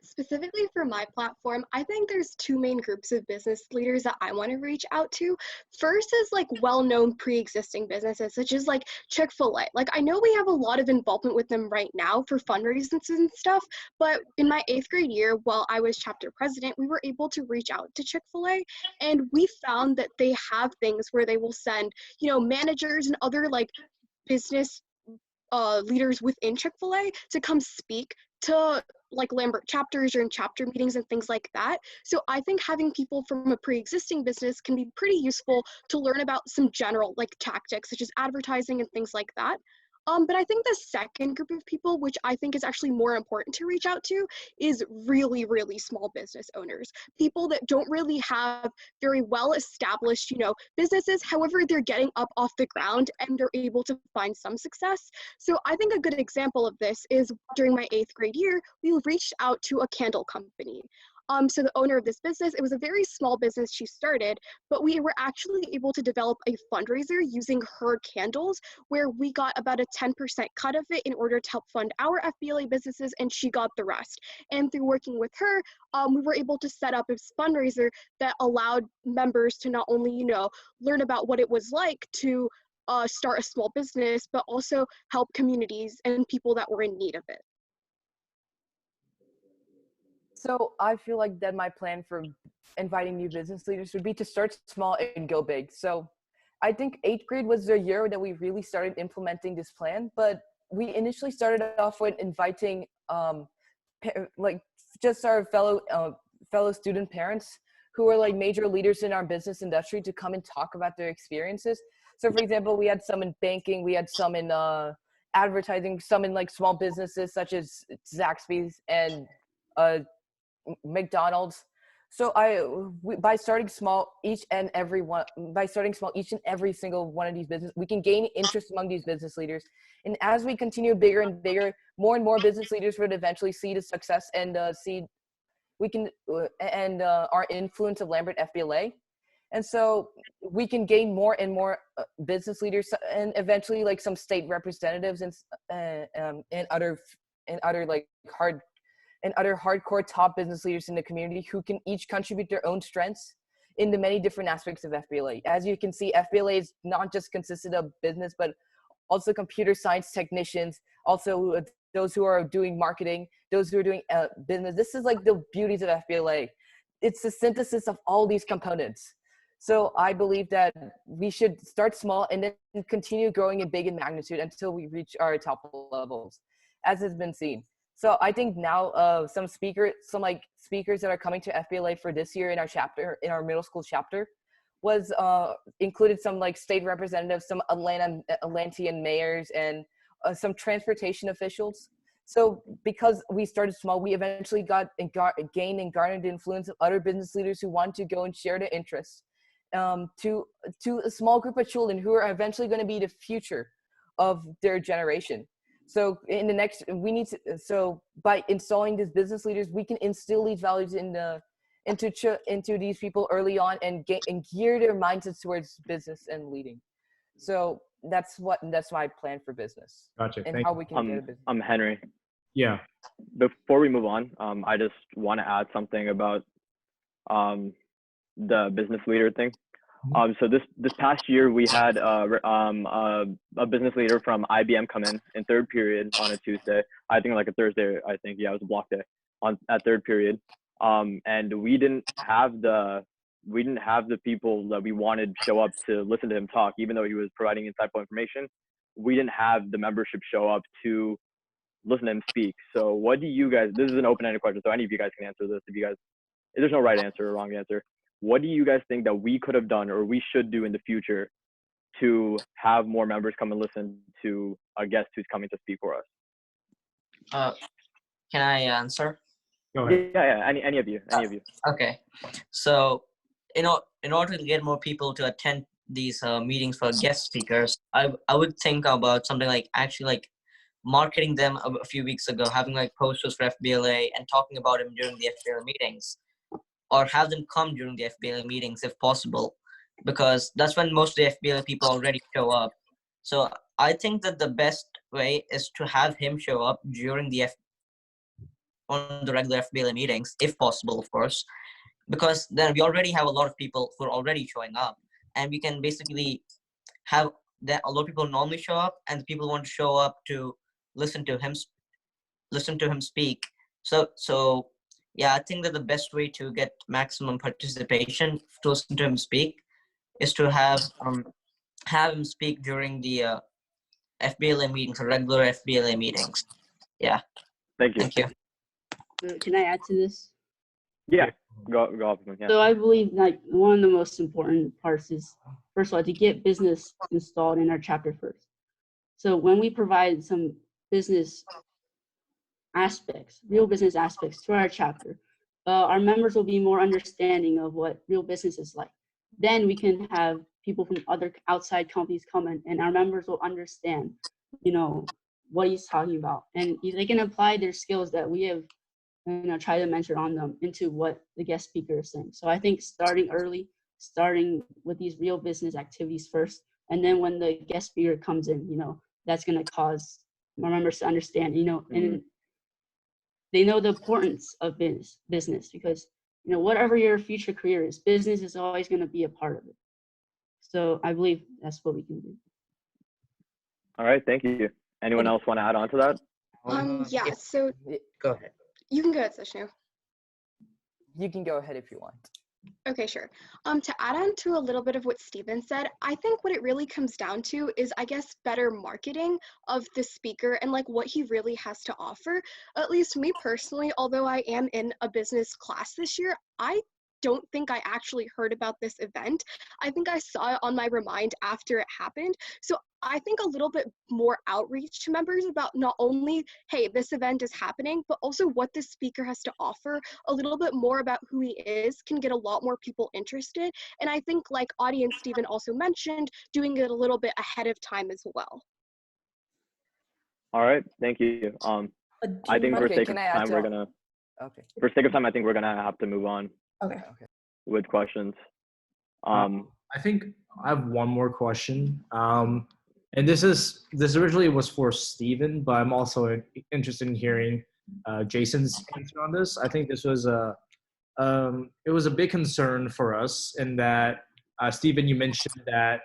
C: Specifically for my platform, I think there's two main groups of business leaders that I want to reach out to. First is like well-known pre-existing businesses, such as like Chick-fil-A. Like I know we have a lot of involvement with them right now for fundraisers and stuff, but in my 8th grade year, while I was chapter president, we were able to reach out to Chick-fil-A, and we found that they have things where they will send, managers and other like business leaders within Chick-fil-A to come speak to like Lambert chapters or in chapter meetings and things like that. So I think having people from a pre-existing business can be pretty useful to learn about some general like tactics such as advertising and things like that. But I think the second group of people, which I think is actually more important to reach out to, is really, really small business owners. People that don't really have very well established, businesses. However, they're getting up off the ground and they're able to find some success. So I think a good example of this is during my 8th grade year, we reached out to a candle company. So the owner of this business, it was a very small business she started, but we were actually able to develop a fundraiser using her candles, where we got about a 10% cut of it in order to help fund our FBLA businesses, and she got the rest. And through working with her, we were able to set up a fundraiser that allowed members to not only, learn about what it was like to start a small business, but also help communities and people that were in need of it.
F: So I feel like that my plan for inviting new business leaders would be to start small and go big. So I think 8th grade was the year that we really started implementing this plan, but we initially started off with inviting like just our fellow student parents who are like major leaders in our business industry to come and talk about their experiences. So for example, we had some in banking, we had some in advertising, some in like small businesses such as Zaxby's and McDonald's. So by starting small, each and every single one of these businesses, we can gain interest among these business leaders. And as we continue bigger and bigger, more and more business leaders would eventually see the success and our influence of Lambert FBLA. And so we can gain more and more business leaders, and eventually like some state representatives and other hardcore top business leaders in the community who can each contribute their own strengths in the many different aspects of FBLA. As you can see, FBLA is not just consisted of business, but also computer science technicians, also those who are doing marketing, those who are doing business. This is like the beauties of FBLA. It's the synthesis of all these components. So I believe that we should start small and then continue growing in big in magnitude until we reach our top levels, as has been seen. So I think now some speakers that are coming to FBLA for this year in our middle school chapter was included some like state representatives, some Atlantean mayors, and some transportation officials. So because we started small, we eventually gained and garnered the influence of other business leaders who want to go and share their interests to a small group of children who are eventually going to be the future of their generation. So so by installing these business leaders, we can instill these values into these people early on and gear their mindsets towards business and leading. So that's my plan for business.
A: Gotcha.
F: And how we can get a business.
D: I'm Henry.
A: Yeah.
D: Before we move on, I just want to add something about the business leader thing. So this past year we had a business leader from IBM come in third period on a Tuesday. I think like a Thursday. I think it was a block day at third period. And we didn't have the people that we wanted show up to listen to him talk, even though he was providing insightful information. We didn't have the membership show up to listen to him speak. So what do you guys? This is an open-ended question, so any of you guys can answer this. There's no right answer or wrong answer. What do you guys think that we could have done or we should do in the future to have more members come and listen to a guest who's coming to speak for us?
M: Can I answer?
A: Go ahead.
D: Yeah. Any of you.
M: Okay. So, in order to get more people to attend these meetings for guest speakers, I would think about something like marketing them a few weeks ago, having like posters for FBLA and talking about them during the FBLA meetings, or have them come during the FBLA meetings if possible, because that's when most of the FBLA people already show up. So I think that the best way is to have him show up during on the regular FBLA meetings, if possible, of course, because then we already have a lot of people who are already showing up, and we can basically have that a lot of people normally show up, and people want to show up to listen to him speak. So yeah, I think that the best way to get maximum participation to listen to him speak is to have him speak during the FBLA meetings, or regular FBLA meetings. Yeah.
D: Thank you.
M: Thank you.
K: Can I add to this?
D: Yeah, go off. Yeah.
K: So I believe like one of the most important parts is, first of all, to get business installed in our chapter first. So when we provide some business aspects, real business aspects to our chapter, our members will be more understanding of what real business is like. Then we can have people from other outside companies come in, and our members will understand, what he's talking about, and they can apply their skills that we have, try to mentor on them into what the guest speaker is saying. So I think starting early, starting with these real business activities first, and then when the guest speaker comes in, that's going to cause my members to understand, and they know the importance of business because, whatever your future career is, business is always going to be a part of it. So I believe that's what we can do.
D: All right, thank you. Anyone else want to add on to that?
C: Yeah, so
G: Go ahead.
C: you can go ahead, Sishnu.
F: You can go ahead if you want.
C: Okay, sure. To add on to a little bit of what Steven said, I think what it really comes down to is, I guess, better marketing of the speaker and like what he really has to offer. At least me personally, although I am in a business class this year, I don't think I actually heard about this event. I think I saw it on my Remind after it happened. So I think a little bit more outreach to members about not only, hey, this event is happening, but also what the speaker has to offer, a little bit more about who he is can get a lot more people interested. And I think, like audience Stephen also mentioned, doing it a little bit ahead of time as well.
D: All right, thank you. I think for sake of time, we're gonna.
F: Okay.
D: For sake of time, I think we're gonna have to move on.
I: Okay.
D: With questions.
A: I think I have one more question. And this originally was for Steven, but I'm also interested in hearing Jason's answer on this. I think this was it was a big concern for us in that, Steven, you mentioned that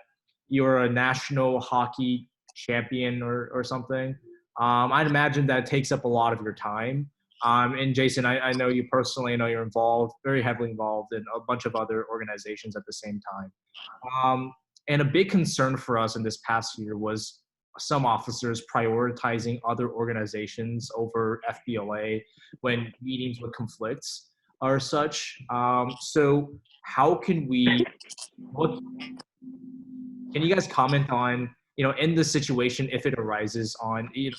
A: you're a national hockey champion or something. I'd imagine that takes up a lot of your time. And Jason, I know you personally. I know you're involved, very heavily involved in a bunch of other organizations at the same time. And a big concern for us in this past year was some officers prioritizing other organizations over FBLA when meetings with conflicts or such. So how can we, can you guys comment on, in this situation, if it arises on the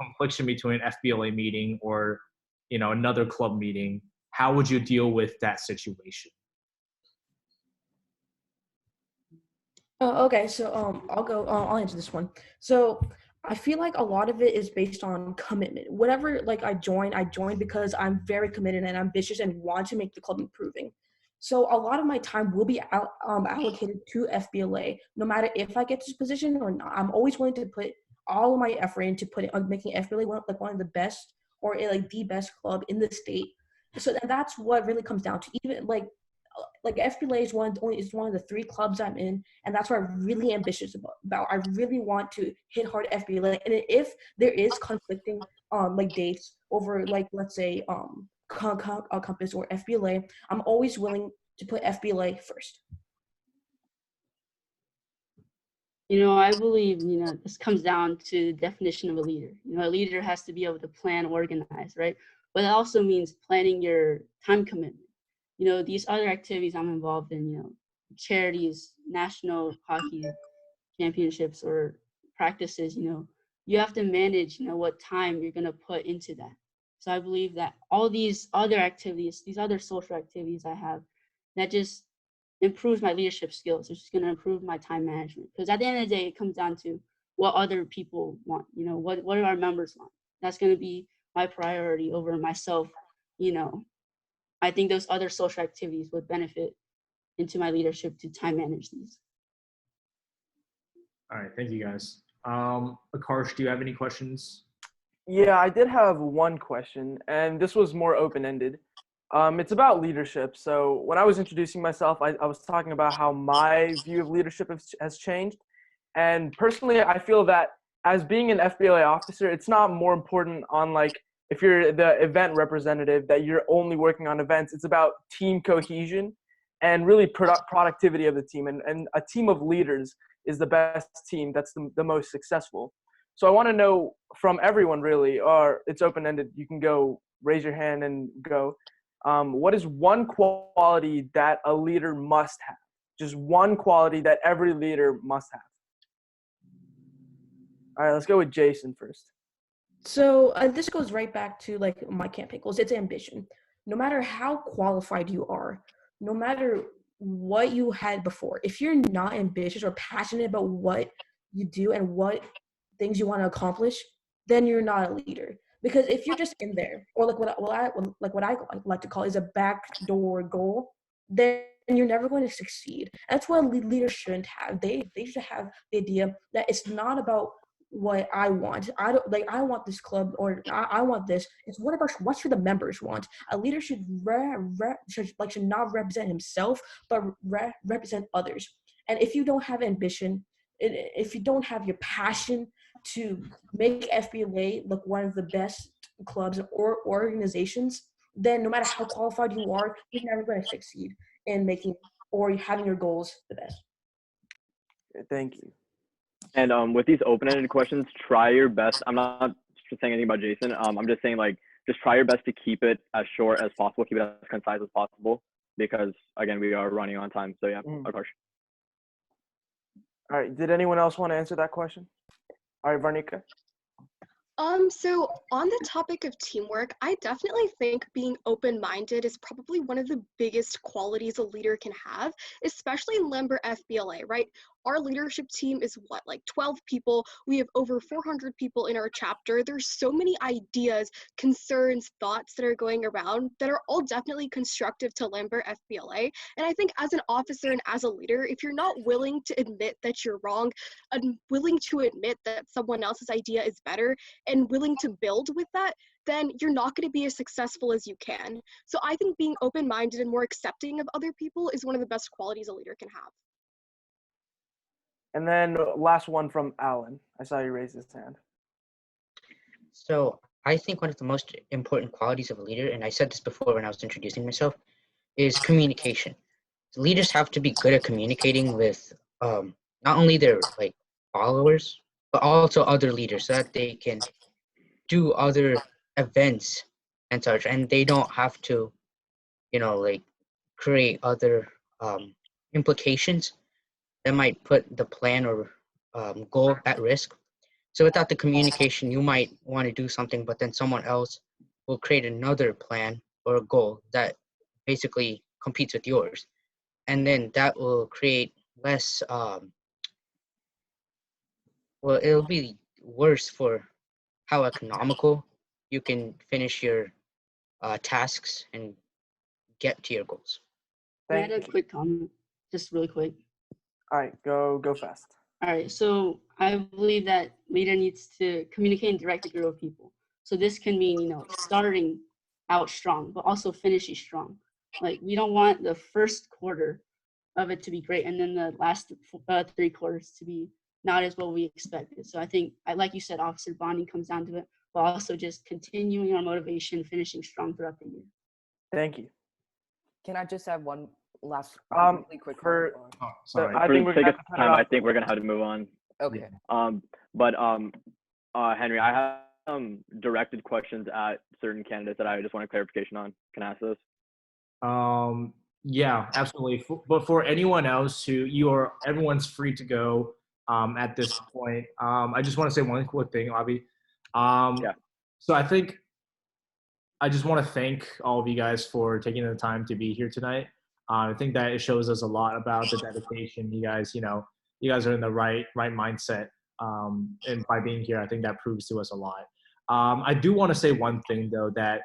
A: confliction between an FBLA meeting or another club meeting, how would you deal with that situation?
I: Okay, so I'll go. I'll answer this one. So I feel like a lot of it is based on commitment. Whatever, like I joined because I'm very committed and ambitious and want to make the club improving. So a lot of my time will be allocated to FBLA, no matter if I get this position or not. I'm always willing to put all of my effort into making FBLA one of the best, or like the best club in the state. So that's what really comes down to. Even like FBLA is one of the 3 clubs I'm in, and that's what I'm really ambitious about. I really want to hit hard FBLA, and if there is conflicting like dates over, like, let's say Compass or FBLA, I'm always willing to put FBLA first.
K: I believe, this comes down to the definition of a leader. A leader has to be able to plan, organize, right? But it also means planning your time commitment. These other activities I'm involved in, charities, national hockey championships or practices, you have to manage, what time you're going to put into that. So I believe that all these other activities, these other social activities I have, that just improves my leadership skills. It's just going to improve my time management. Because at the end of the day, it comes down to what other people want. You know, what do our members want? That's going to be my priority over myself. You know, I think those other social activities would benefit into my leadership to time manage these.
A: All right, thank you guys. Akarsh, do you have any questions?
E: Yeah, I did have one question, and this was more open-ended. It's about leadership. So when I was introducing myself, I was talking about how my view of leadership has changed. And personally, I feel that as being an FBLA officer, it's not more important on like, if you're the event representative, that you're only working on events. It's about team cohesion and really productivity of the team. And a team of leaders is the best team that's the most successful. So I want to know from everyone really, or it's open-ended, you can go raise your hand and go. What is one quality that a leader must have? Just one quality that every leader must have. All right, let's go with Jason first.
I: So this goes right back to like my campaign goals. It's ambition. No matter how qualified you are, no matter what you had before, if you're not ambitious or passionate about what you do and what things you want to accomplish, then you're not a leader. Because if you're just in there, or like what I like to call is a backdoor goal, then you're never going to succeed. That's what leaders shouldn't have. They should have the idea that it's not about what I want. I want this club, or I want this. It's what should the members want. A leader should should not represent himself, but represent others. And if you don't have ambition, if you don't have your passion to make FBLA look one of the best clubs or organizations, then no matter how qualified you are, you're never going to succeed in making or having your goals the best.
E: Thank you.
D: And with these open-ended questions, try your best. I'm not saying anything about Jason. I'm just saying, like, just try your best to keep it as short as possible, keep it as concise as possible, because again, we are running on time. So yeah, Akarsh.
E: All right. Did anyone else want to answer that question? All right, Varnika.
C: So on the topic of teamwork, I definitely think being open-minded is probably one of the biggest qualities a leader can have, especially in Lambert FBLA, right? Our leadership team is what, like 12 people. We have over 400 people in our chapter. There's so many ideas, concerns, thoughts that are going around that are all definitely constructive to Lambert FBLA. And I think as an officer and as a leader, if you're not willing to admit that you're wrong, and willing to admit that someone else's idea is better, and willing to build with that, then you're not going to be as successful as you can. So I think being open-minded and more accepting of other people is one of the best qualities a leader can have.
E: And then last one from Alan. I saw you raise his hand.
G: So I think one of the most important qualities of a leader, and I said this before when I was introducing myself, is communication. Leaders have to be good at communicating with not only their like followers, but also other leaders, so that they can do other events and such, and they don't have to, like create other implications that might put the plan or goal at risk. So without the communication, you might want to do something, but then someone else will create another plan or a goal that basically competes with yours. And then that will create less, it'll be worse for how economical you can finish your tasks and get to your goals.
K: I had a quick comment, just really quick.
E: All right, go fast.
K: All right, so I believe that leader needs to communicate and direct a group of people. So this can mean, starting out strong, but also finishing strong. Like, we don't want the first quarter of it to be great, and then the last 3 quarters to be not as what we expected. So I think, like you said, officer bonding comes down to it, but also just continuing our motivation, finishing strong throughout the year.
E: Thank you.
F: Can I just have one last really quick
D: for
A: sorry.
D: I think I think we're gonna have to move on.
F: Okay.
D: But Henry, I have some directed questions at certain candidates that I just want a clarification on. Can I ask those?
A: Yeah, absolutely. But for anyone else everyone's free to go at this point. I just want to say one quick thing, Avi.
D: Yeah.
A: So I just want to thank all of you guys for taking the time to be here tonight. I think that it shows us a lot about the dedication. You guys are in the right mindset And by being here, I think that proves to us a lot. I do want to say one thing though, that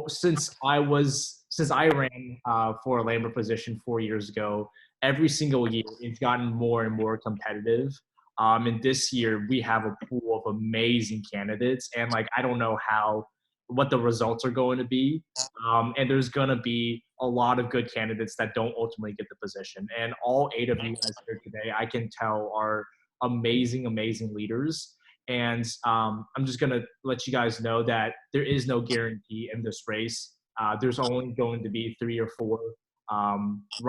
A: since I ran for a Lambert position 4 years ago, every single year it's gotten more and more competitive. And this year we have a pool of amazing candidates, and like I don't know what the results are going to be. And there's going to be a lot of good candidates that don't ultimately get the position. And all 8 of you guys here today, I can tell, are amazing, amazing leaders. And I'm just going to let you guys know that there is no guarantee in this race. There's only going to be 3 or 4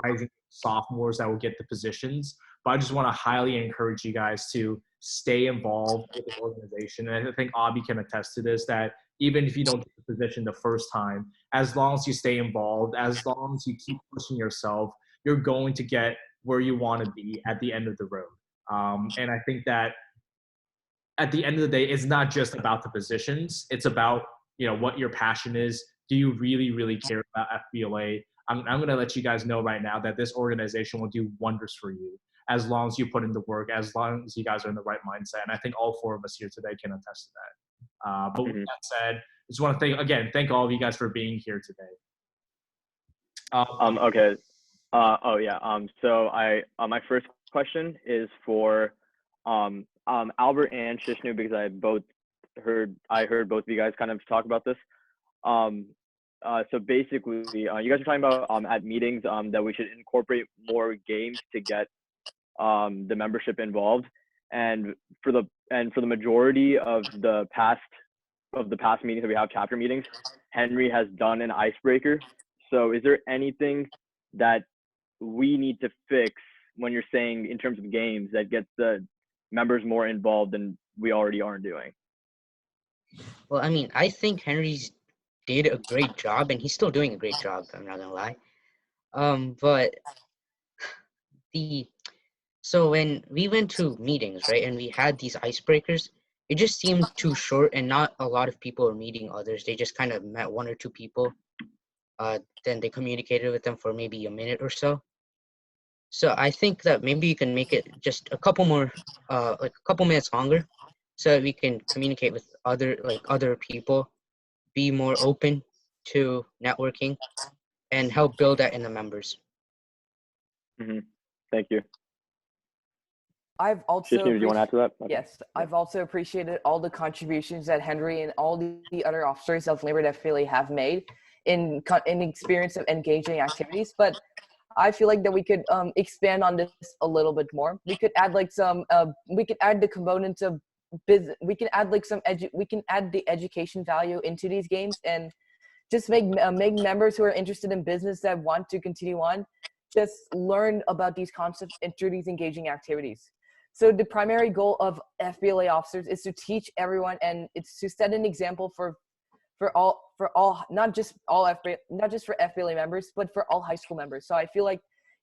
A: rising sophomores that will get the positions. But I just want to highly encourage you guys to stay involved with the organization. And I think Abby can attest to this, that even if you don't get the position the first time, as long as you stay involved, as long as you keep pushing yourself, you're going to get where you want to be at the end of the road. And I think that at the end of the day, it's not just about the positions. It's about, what your passion is. Do you really, really care about FBLA? I'm going to let you guys know right now that this organization will do wonders for you as long as you put in the work, as long as you guys are in the right mindset. And I think all 4 of us here today can attest to that. But with that said, I just want to thank all of you guys for being here today.
D: Okay. So my first question is for Albert and Shishnu, because I heard both of you guys kind of talk about this. So basically, you guys are talking about at meetings that we should incorporate more games to get the membership involved. And for the majority of the past meetings that we have, chapter meetings, Henry has done an icebreaker. So is there anything that we need to fix when you're saying in terms of games that gets the members more involved than we already are doing?
G: Well, I mean, I think Henry's did a great job, and he's still doing a great job, I'm not gonna lie. But so when we went to meetings, right, and we had these icebreakers, it just seemed too short, and not a lot of people were meeting others. They just kind of met 1 or 2 people. Then they communicated with them for maybe a minute or so. So I think that maybe you can make it just a couple more, like a couple minutes longer, so that we can communicate with other people, be more open to networking, and help build that in the members.
D: Thank you.
F: I've also
D: Shishnu, do you want to add to that? Okay.
F: Yes, I've also appreciated all the contributions that Henry and all the other officers of Lambert FBLA have made in experience of engaging activities. But I feel like that we could expand on this a little bit more. We could add we could add the components of business. We can add we can add the education value into these games, and just make members who are interested in business that want to continue on just learn about these concepts and through these engaging activities. So the primary goal of FBLA officers is to teach everyone, and it's to set an example for all, not just for FBLA members, but for all high school members. So I feel like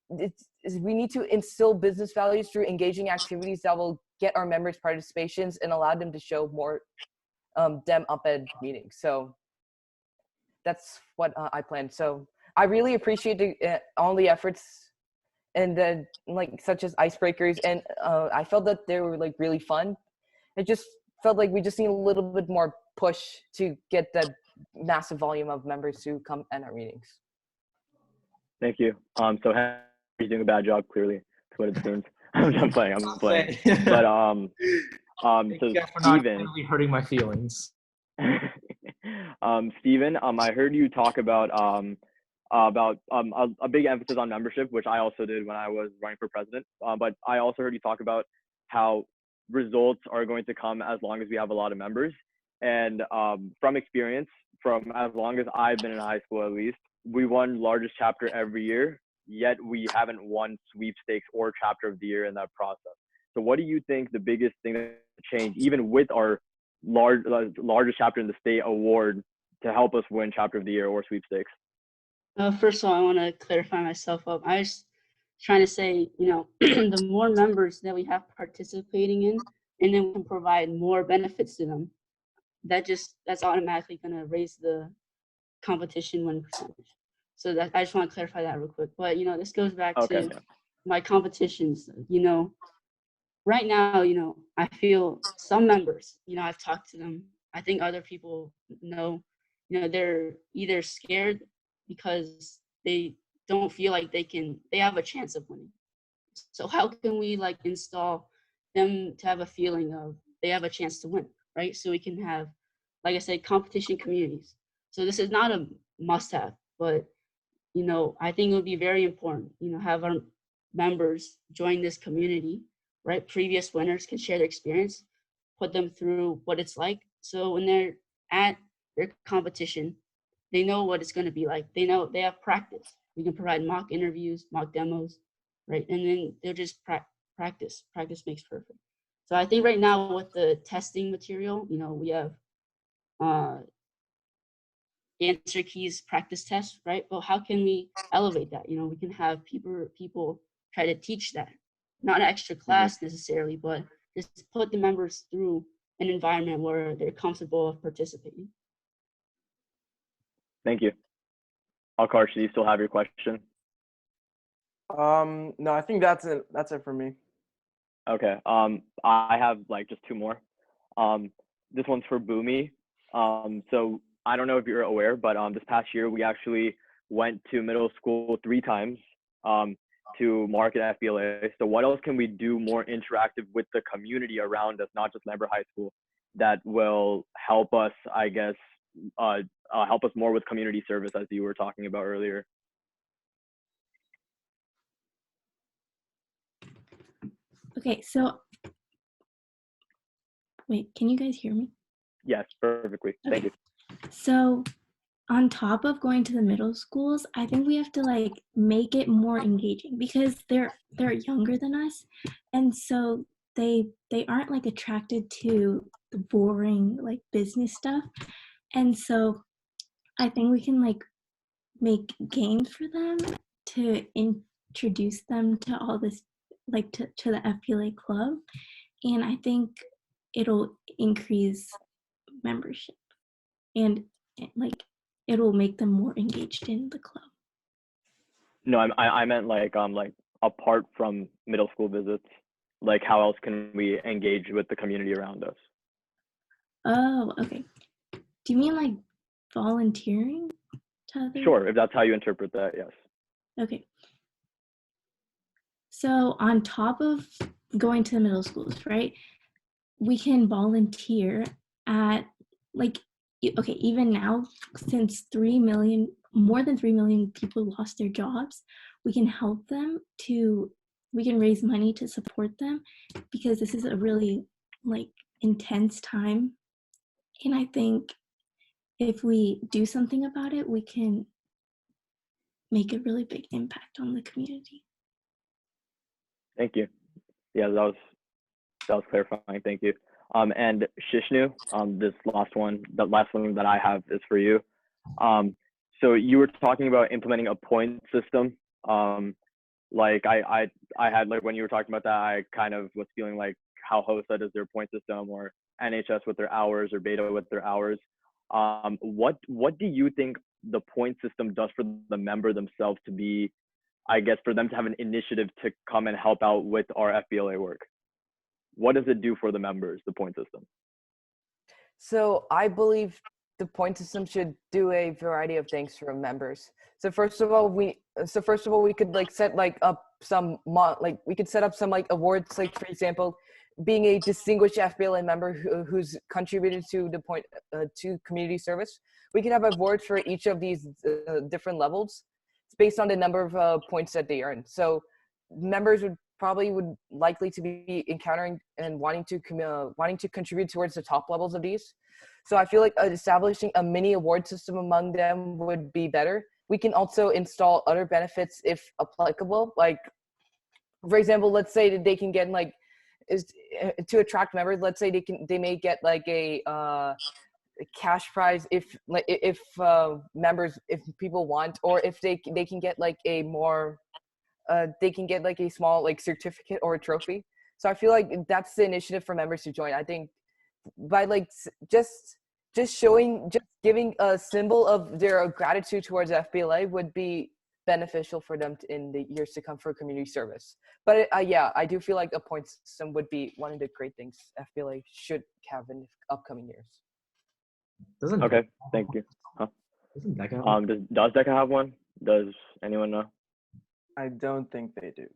F: we need to instill business values through engaging activities that will get our members' participations and allow them to show more them up at meetings. So that's what I plan. So I really appreciate all the efforts and such as icebreakers, and I felt that they were really fun. It just felt like we just need a little bit more push to get that massive volume of members to come at our meetings.
D: Thank you. So Henry's doing a bad job, clearly. That's what it seems. I'm playing. But so Steven,
A: hurting my feelings.
D: Steven, I heard you talk about a big emphasis on membership, which I also did when I was running for president. But I also heard you talk about how results are going to come as long as we have a lot of members. And from experience, from as long as I've been in high school at least, we won largest chapter every year, yet we haven't won sweepstakes or chapter of the year in that process. So what do you think the biggest thing that changed, even with our largest chapter in the state award, to help us win chapter of the year or sweepstakes?
K: First of all, I want to clarify myself up. I was trying to say, the more members that we have participating in, and then we can provide more benefits to them, that's automatically going to raise the competition win percentage. So that I just want to clarify that real quick. But this goes back to my competitions. right now, I feel some members, I've talked to them. I think other people know, they're either scared because they don't feel like they have a chance of winning. So how can we like install them to have a feeling of they have a chance to win, right? So we can have, like I said, competition communities. So this is not a must-have, but I think it would be very important, have our members join this community, right? Previous winners can share their experience, put them through what it's like. So when they're at their competition, they know what it's going to be like. They know they have practice. We can provide mock interviews, mock demos, right? And then they'll just practice. Practice makes perfect. So I think right now with the testing material, we have answer keys practice test, right? But how can we elevate that? We can have people try to teach that, not an extra class necessarily, but just put the members through an environment where they're comfortable of participating.
D: Thank you. Alkarsh, do you still have your question?
E: No, I think that's it. That's it for me.
D: Okay. I have like just two more. This one's for Boomy. So I don't know if you're aware, but this past year we actually went to middle school 3 times to market FBLA. So what else can we do more interactive with the community around us, not just Lambert High School, that will help us, I guess, help us more with community service, as you were talking about earlier?
J: Okay, so wait, can you guys hear me?
D: Yes, perfectly. Okay. Thank you.
J: So on top of going to the middle schools, I think we have to like make it more engaging because they're younger than us, and so they aren't like attracted to the boring like business stuff. And so I think we can like make games for them to introduce them to all this, like to the FBLA club, and I think it'll increase membership and like it'll make them more engaged in the club.
D: No, I meant like apart from middle school visits, like how else can we engage with the community around us?
J: Oh, okay. Do you mean like volunteering to others?
D: Sure, if that's how you interpret that, yes.
J: Okay. So on top of going to the middle schools, right, we can volunteer at like, okay, even now, since more than 3 million people lost their jobs, we can help them we can raise money to support them because this is a really like intense time. And I think if we do something about it, we can make a really big impact on the community.
D: Thank you. Yeah, that was clarifying. Thank you. And Shishnu, the last one that I have is for you. So you were talking about implementing a point system. Like I had, like, when you were talking about that, I kind of was feeling like how HOSA does their point system, or NHS with their hours, or Beta with their hours. What do you think the point system does for the member themselves to be, I guess, for them to have an initiative to come and help out with our FBLA work? What does it do for the members, the point system?
F: So I believe the point system should do a variety of things for members. So first of all, we could like set like up some we could set up some like awards, like for example, being a distinguished FBLA member who's contributed to the point to community service. We can have awards for each of these different levels. It's based on the number of points that they earn. So members would likely to be encountering and wanting to contribute towards the top levels of these. So I feel like establishing a mini award system among them would be better. We can also install other benefits if applicable. Like, for example, let's say that they can get like, to attract members, let's say they may get like a cash prize if people want, or if they can get like a more they can get like a small like certificate or a trophy. So I feel like that's the initiative for members to join. I think by like just giving a symbol of their gratitude towards FBLA would be beneficial for them in the years to come for community service. But yeah, I do feel like a point system would be one of the great things FBLA should have in upcoming years.
D: Okay, thank you. Huh? Does DECA have one? Does anyone know?
E: I don't think they do.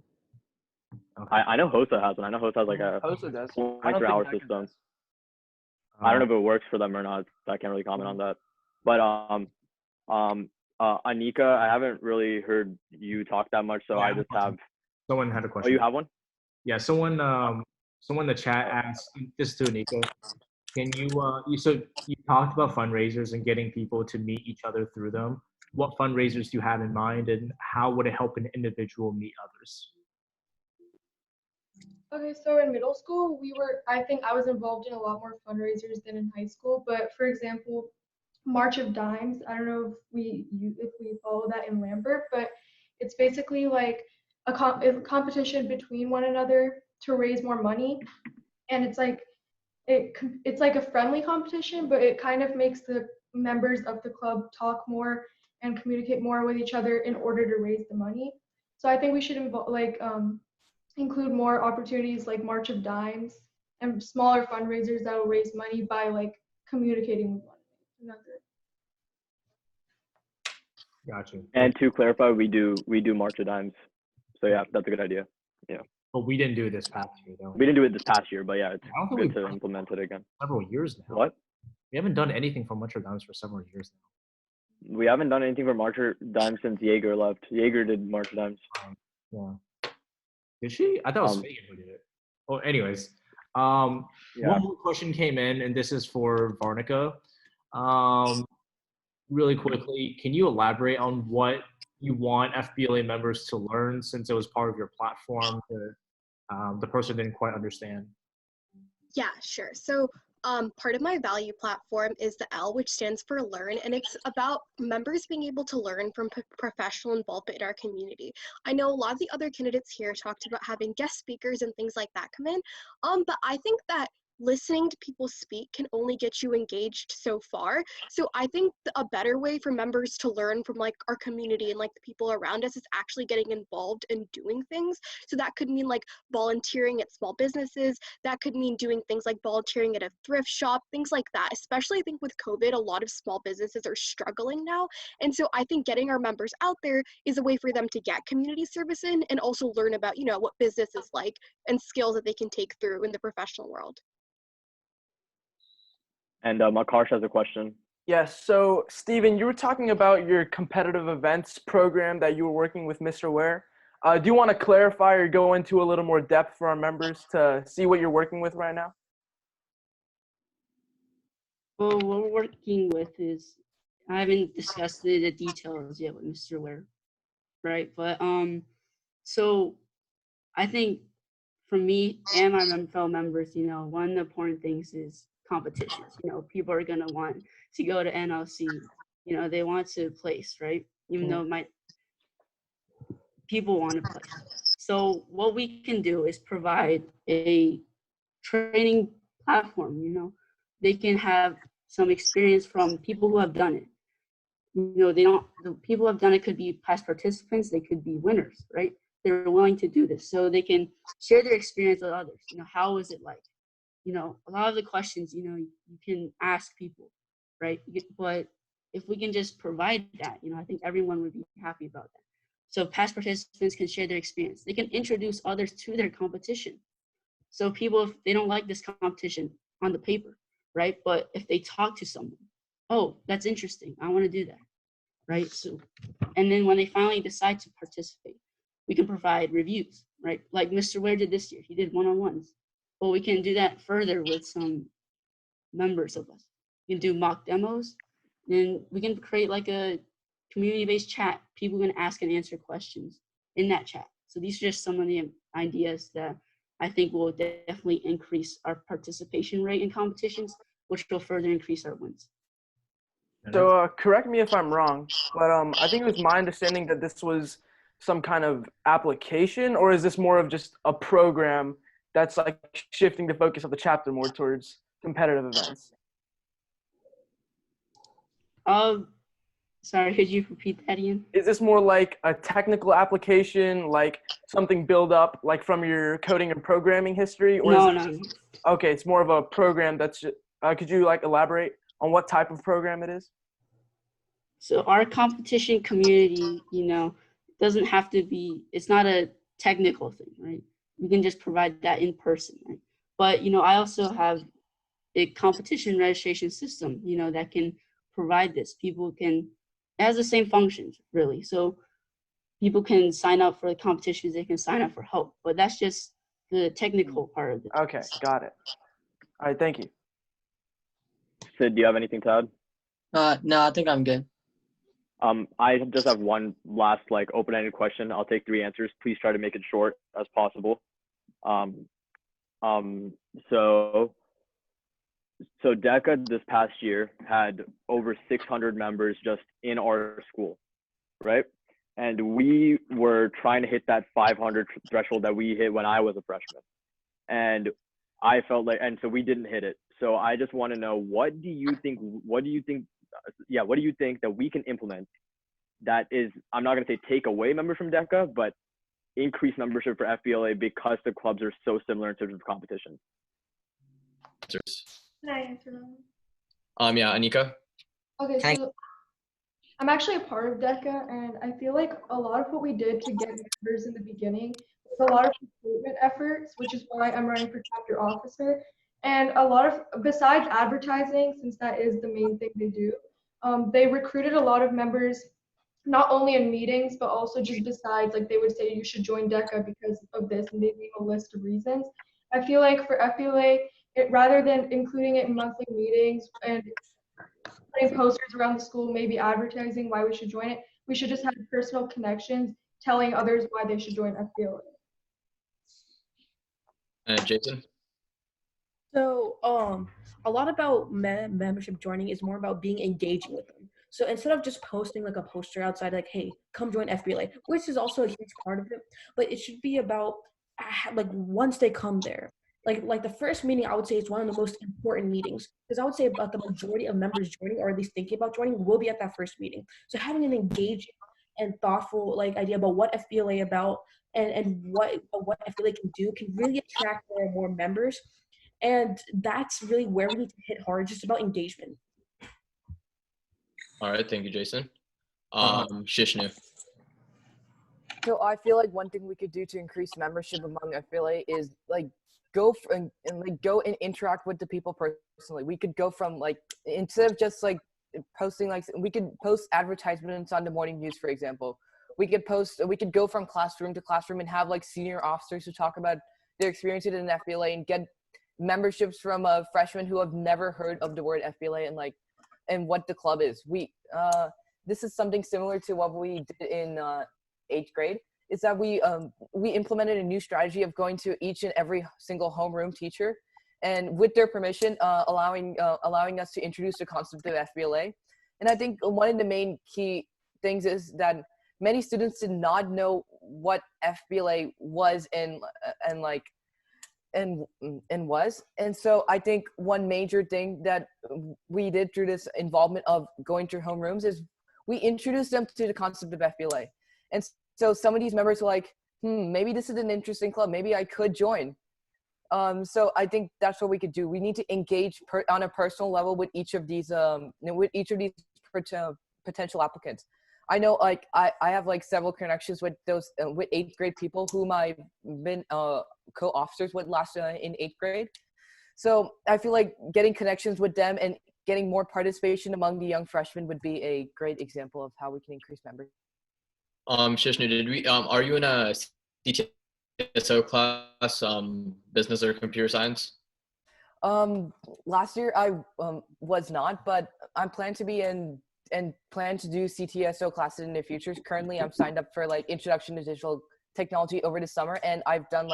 A: Okay.
D: I know HOSA has one. I know HOSA has like a
E: HOSA does.
D: points per hour system. I don't know if it works for them or not. So I can't really comment on that. But Anika, I haven't really heard you talk that much, so I just have.
A: Someone had a question.
D: Oh, you have one?
A: Yeah, someone in the chat asked this to Anika. Can you so you talked about fundraisers and getting people to meet each other through them. What fundraisers do you have in mind, and how would it help an individual meet others?
H: Okay, so in middle school, I think I was involved in a lot more fundraisers than in high school. But for example, March of Dimes, I don't know if we follow that in Lambert, but it's basically like a competition between one another to raise more money. And it's like a friendly competition, but it kind of makes the members of the club talk more and communicate more with each other in order to raise the money. So I think we should include more opportunities like March of Dimes and smaller fundraisers that will raise money by like communicating with one another.
A: Gotcha.
D: And to clarify, we do March of Dimes. So yeah, that's a good idea. Yeah.
A: But we didn't do it this past year, though.
D: We didn't do it this past year, but yeah, it's good to
A: we've
D: implement it again.
A: several years now.
D: What?
A: We haven't done anything for March of Dimes for several years now.
D: We haven't done anything for March of Dimes since Jaeger left. Jaeger did March of Dimes.
A: Yeah. Did she? I thought it was Fagan who did it. Oh, anyways. One more question came in, and this is for Varnica. Really quickly, can you elaborate on what you want FBLA members to learn, since it was part of your platform that the person didn't quite understand?
C: Yeah, sure. So part of my value platform is the L, which stands for learn, and it's about members being able to learn from professional involvement in our community. I know a lot of the other candidates here talked about having guest speakers and things like that come in, but I think that listening to people speak can only get you engaged so far. So I think a better way for members to learn from like our community and like the people around us is actually getting involved and doing things. So that could mean like volunteering at small businesses. That could mean doing things like volunteering at a thrift shop, things like that. Especially I think with COVID, a lot of small businesses are struggling now. And so I think getting our members out there is a way for them to get community service in and also learn about, you know, what business is like and skills that they can take through in the professional world.
D: And Makarsh has a question.
E: Yes, so Steven, you were talking about your competitive events program that you were working with Mr. Ware. Do you want to clarify or go into a little more depth for our members to see what you're working with right now?
K: Well, what we're working with is, I haven't discussed the details yet with Mr. Ware, right? But so I think for me and my fellow members, you know, one of the important things is competitions. You know, people are gonna want to go to NLC. You know, they want to place, right? Even though people want to place. So what we can do is provide a training platform. You know, they can have some experience from people who have done it. You know, the people who have done it could be past participants, they could be winners, right? They're willing to do this, so they can share their experience with others. You know, how was it like? You know, a lot of the questions, you know, you can ask people, right? But if we can just provide that, you know, I think everyone would be happy about that. So past participants can share their experience. They can introduce others to their competition. So people, if they don't like this competition on the paper, right? But if they talk to someone, oh, that's interesting, I want to do that, right? So, and then when they finally decide to participate, we can provide reviews, right? Like Mr. Ware did this year, he did one-on-ones. Well, we can do that further with some members of us. We can do mock demos, and we can create like a community-based chat. People can ask and answer questions in that chat. So these are just some of the ideas that I think will definitely increase our participation rate in competitions, which will further increase our wins.
E: So correct me if I'm wrong, but I think it was my understanding that this was some kind of application, or is this more of just a program that's like shifting the focus of the chapter more towards competitive events?
K: Sorry, could you repeat that again?
E: Is this more like a technical application, like something build up, like from your coding and programming history? Or
K: No,
E: is
K: no.
E: it just, okay, it's more of a program that's, could you like elaborate on what type of program it is?
K: So our competition community, doesn't have to be, it's not a technical thing, right? We can just provide that in person, right? But, I also have a competition registration system, that can provide this. It has the same functions, really. So people can sign up for the competitions, they can sign up for help, but that's just the technical part of it.
E: Okay, got it. All right, thank you.
D: Sid, do you have anything to add?
L: No, I think I'm good.
D: I just have one last open-ended question. I'll take 3 answers. Please try to make it short as possible. So DECA this past year had over 600 members just in our school, right? And we were trying to hit that 500 threshold that we hit when I was a freshman. And I felt like, and so we didn't hit it. So I just want to know, what do you think that we can implement that is, I'm not going to say take away members from DECA, but increase membership for FBLA because the clubs are so similar in terms of competition?
H: Can I answer that?
N: Yeah, Anika.
H: Okay, so I'm actually a part of DECA, and I feel like a lot of what we did to get members in the beginning was a lot of recruitment efforts, which is why I'm running for chapter officer. And a lot of, besides advertising, since that is the main thing they do, they recruited a lot of members, not only in meetings, but also just besides, like they would say you should join DECA because of this, and they leave a list of reasons. I feel like for FBLA, rather than including it in monthly meetings and putting posters around the school, maybe advertising why we should join it, we should just have personal connections telling others why they should join FBLA.
N: Jason?
I: So, a lot about membership joining is more about being engaging with them. So instead of just posting like a poster outside, like, hey, come join FBLA, which is also a huge part of it, but it should be about like once they come there. Like the first meeting, I would say is one of the most important meetings, because I would say about the majority of members joining, or at least thinking about joining, will be at that first meeting. So having an engaging and thoughtful idea about what FBLA about and what FBLA can do can really attract more and more members. And that's really where we need to hit hard, just about engagement.
N: All right, thank you, Jason. Shishnu.
F: So I feel like one thing we could do to increase membership among FBLA is go and interact with the people personally. We could go from instead of just posting, we could post advertisements on the morning news, for example. We could go from classroom to classroom and have senior officers who talk about their experiences in FBLA and get memberships from freshmen who have never heard of the word FBLA and what the club is. This is something similar to what we did in 8th grade, is that we implemented a new strategy of going to each and every single homeroom teacher, and with their permission, allowing us to introduce the concept of FBLA. And I think one of the main key things is that many students did not know what FBLA was and was. And so I think one major thing that we did through this involvement of going through homerooms is we introduced them to the concept of FBLA. And so some of these members were like, maybe this is an interesting club. Maybe I could join. So I think that's what we could do. We need to engage on a personal level with each of these potential applicants. I know I have several connections with those with 8th grade people whom I've been co-officers with last in 8th grade. So I feel like getting connections with them and getting more participation among the young freshmen would be a great example of how we can increase membership.
N: Shishnu, are you in a CTSO class, business or computer science?
F: Last year I was not, but I'm planning to be in and plan to do CTSO classes in the future. Currently, I'm signed up for introduction to digital technology over the summer, and I've done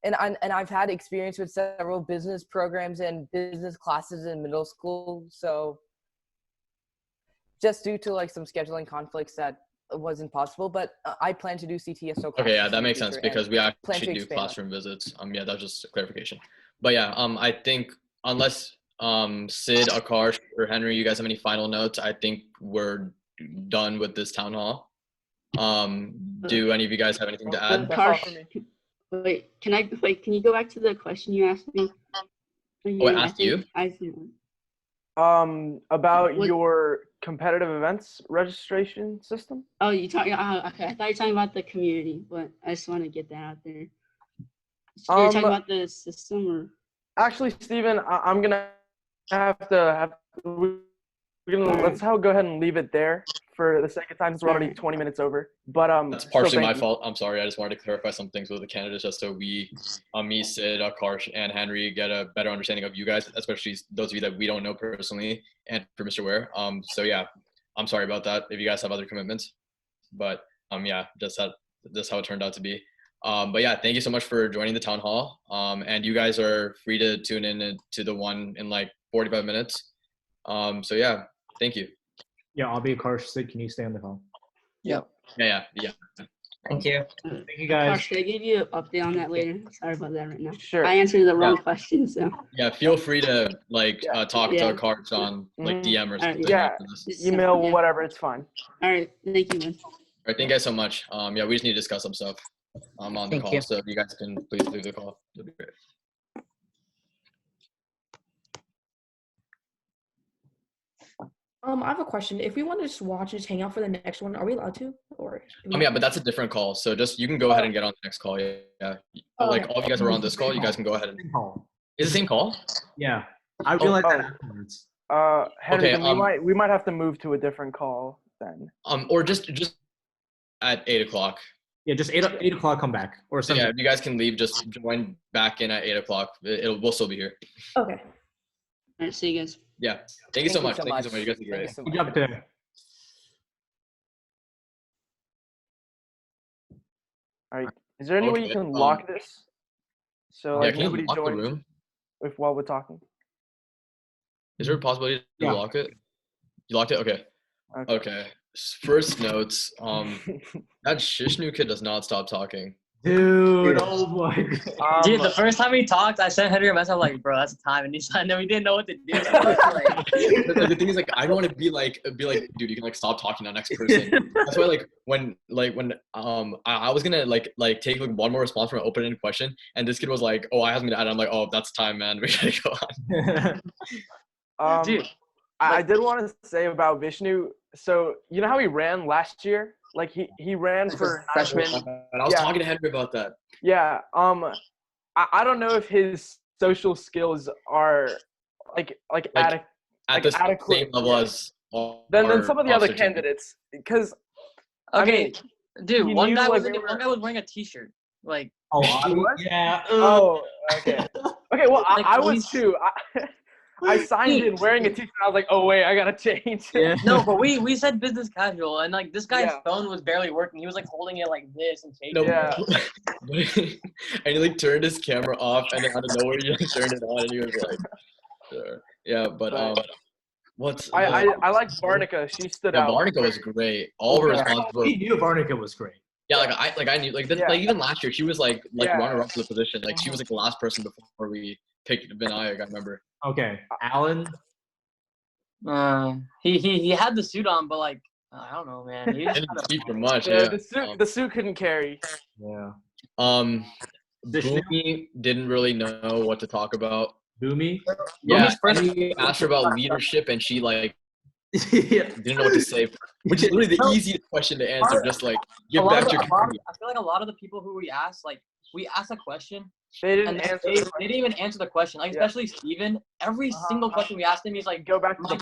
F: and I've had experience with several business programs and business classes in middle school. So just due to some scheduling conflicts, that wasn't possible. But I plan to do CTSO classes.
N: Okay, yeah, that makes sense because we actually do classroom visits. Yeah, that's just a clarification. But yeah, I think unless Sid, Akash, or Henry, you guys have any final notes, I think we're done with this town hall. Do any of you guys have anything to add?
K: Wait, can you go back to the question you asked me?
N: Oh, I asked you?
E: About your competitive events registration system?
K: Oh, you talking? Okay, I thought you were talking about the community, but I just want to get that out there. So you're talking about the system, or?
E: Actually, Steven, I'm gonna let's go ahead and leave it there for the sake of time, since we're already 20 minutes over. But
N: that's partially my fault. I'm sorry. I just wanted to clarify some things with the candidates, just so we, me, Sid, Karsh, and Henry get a better understanding of you guys, especially those of you that we don't know personally, and for Mr. Ware. So yeah, I'm sorry about that if you guys have other commitments, but yeah, that's how it turned out to be. But yeah, thank you so much for joining the town hall. And you guys are free to tune in to the one in like 45 minutes. So yeah, thank you.
A: Yeah, I'll be Karsh. Sid, can you stay on the call?
N: Yeah.
M: Thank you.
A: Thank you, guys.
K: Karsh, can I give you an update on that later? Sorry about that right now.
E: Sure.
K: I answered the wrong question, so.
N: Yeah, feel free to talk to Karsh on DM or something.
E: Yeah, email, whatever, it's fine.
K: All right, thank you, man.
N: All right, thank you guys so much. Yeah, we just need to discuss some stuff on the call, so if you guys can please leave the call, it'll be great.
I: I have a question. If we want to just watch and just hang out for the next one, are we allowed to? Or
N: yeah, but that's a different call. So just you can go ahead and get on the next call. Yeah. Like all of you guys are on this call, you guys can go ahead and call. Is it the same call?
A: Yeah. I realized that afterwards.
E: Henry, okay, we might have to move to a different call then.
N: Or just at 8 o'clock.
A: Yeah, just 8 o'clock come back or something.
N: Yeah, if you guys can leave, just join back in at 8 o'clock. We'll still be here.
I: Okay.
K: All right, see you guys.
N: Yeah. Thank you so much. Thank you so much. You guys are great.
A: Good job today.
E: All right. Is there any way you can lock this? So like nobody joins the room while we're talking.
N: Is there a possibility to lock it? You locked it? Okay. First notes. That Shishnu kid does not stop talking.
A: Dude, oh my god.
M: Dude, the first time we talked, I sent Henry a message. I'm like, bro, that's the time. And he said, no, we didn't know what to do.
N: The thing is, like, I don't want to be like, dude, you can like stop talking to the next person. That's why, when I was gonna like take like one more response from an open-ended question, and this kid was like, oh, I have something to add. I'm like, oh, that's time, man. We gotta go on.
E: Dude, I did want to say about Vishnu. So you know how he ran last year? Like he ran for freshman.
N: And I was talking to Henry about that.
E: Yeah. I don't know if his social skills are like adequate.
N: At the same level as
E: than some of the other candidates, because
M: okay, dude, one guy was wearing a T-shirt. Like
A: yeah.
E: Oh, okay. Okay, well I was too. I signed in wearing a T-shirt. I was like, oh wait, I gotta change.
M: Yeah. No, but we said business casual, and like this guy's phone was barely working. He was like holding it like this and taking
N: it. And he like turned his camera off, and then out of nowhere he just turned it on, and he was like, sure. Yeah, but
E: I like Varnica. She stood out.
N: Varnica was great. All of her responses were.
A: We knew Varnica was great.
N: Yeah, I knew like even last year she was like runner up to the position. Like she was like the last person before we picked Vinayak, I remember.
A: Okay, Alan.
M: He had the suit on, but like I don't know, man. He
N: didn't speak for much.
E: Yeah, the suit couldn't carry.
A: Yeah.
N: Boomy didn't really know what to talk about.
A: Boomy?
N: Yeah. He asked her about leadership, and she like didn't know what to say. Which is literally the easiest question to answer. Just like give back your.
M: I feel like a lot of the people who we asked a question.
E: They didn't answer.
M: They didn't even answer the question. Like especially Steven. Every single question we asked him, he's like,
E: "Go back to the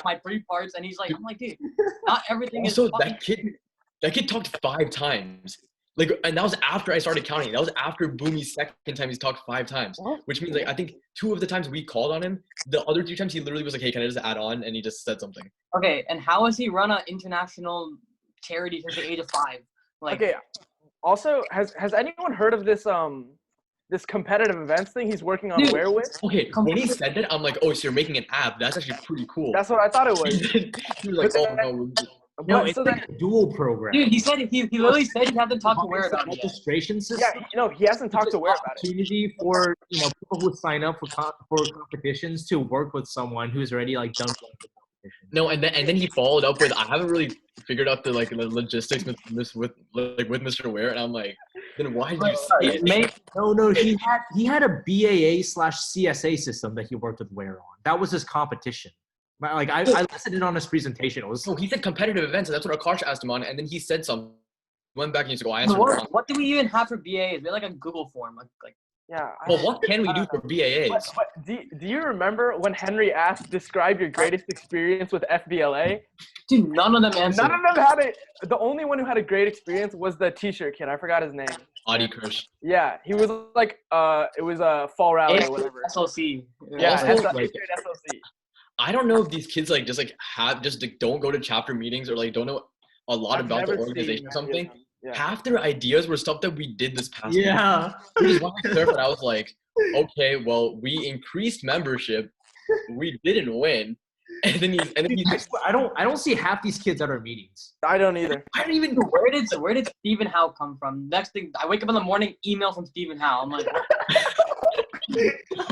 M: my three parts," and he's like, "I'm like, dude, not everything is."
N: Also, that kid talked 5 times. Like, and that was after I started counting. That was after Boomy's second time. He's talked 5 times, which means like I think 2 of the times we called on him, the other 2 times he literally was like, "Hey, can I just add on?" And he just said something.
M: Okay, and how has he run an international charity since the age of 5? Like,
E: okay. Also, has anyone heard of this this competitive events thing he's working on? Where with?
N: Okay, when he said that, I'm like, oh, so you're making an app? That's actually pretty cool.
E: That's what I thought it was.
N: He was like, oh no.
A: No, it's like a dual program.
M: Dude, he said he literally said he hasn't talked to Ware about it.
A: Registration system.
E: Yeah, he hasn't talked to Ware about it.
A: Opportunity for people who sign up for competitions to work with someone who's already like done the competition.
N: No, and then he followed up with, I haven't really figured out the logistics with Mr. Ware, and I'm like, then why did you say it?
A: No, he had a BAA/CSA system that he worked with Ware on. That was his competition. Like I listened in on his presentation. It was
N: he said competitive events, and that's what Akash asked him on, and then he said something. Went back and he said, "Oh, I answered wrong."
L: What do we even have for BAs? We have like a Google form, like.
E: Yeah.
N: Well, what can we do for BAAs?
E: But do you remember when Henry asked, describe your greatest experience with FBLA?
L: Dude, none of them answered.
E: None of them had it. The only one who had a great experience was the t-shirt kid. I forgot his name.
N: Adi Kirsch.
E: Yeah, he was like, it was a fall rally or whatever.
L: SLC.
E: Yeah,
N: Also,
E: SLC.
N: I don't know if these kids don't go to chapter meetings or don't know a lot about the organization or something.
E: Yeah.
N: Half their ideas were stuff that we did this past week.
A: Yeah.
N: Which is why I was like, okay, well, we increased membership, we didn't win, and then
A: I don't see half these kids at our meetings.
E: I don't either.
L: I don't even. Where did Stephen Howe come from? Next thing, I wake up in the morning, email from Stephen Howe. I'm like,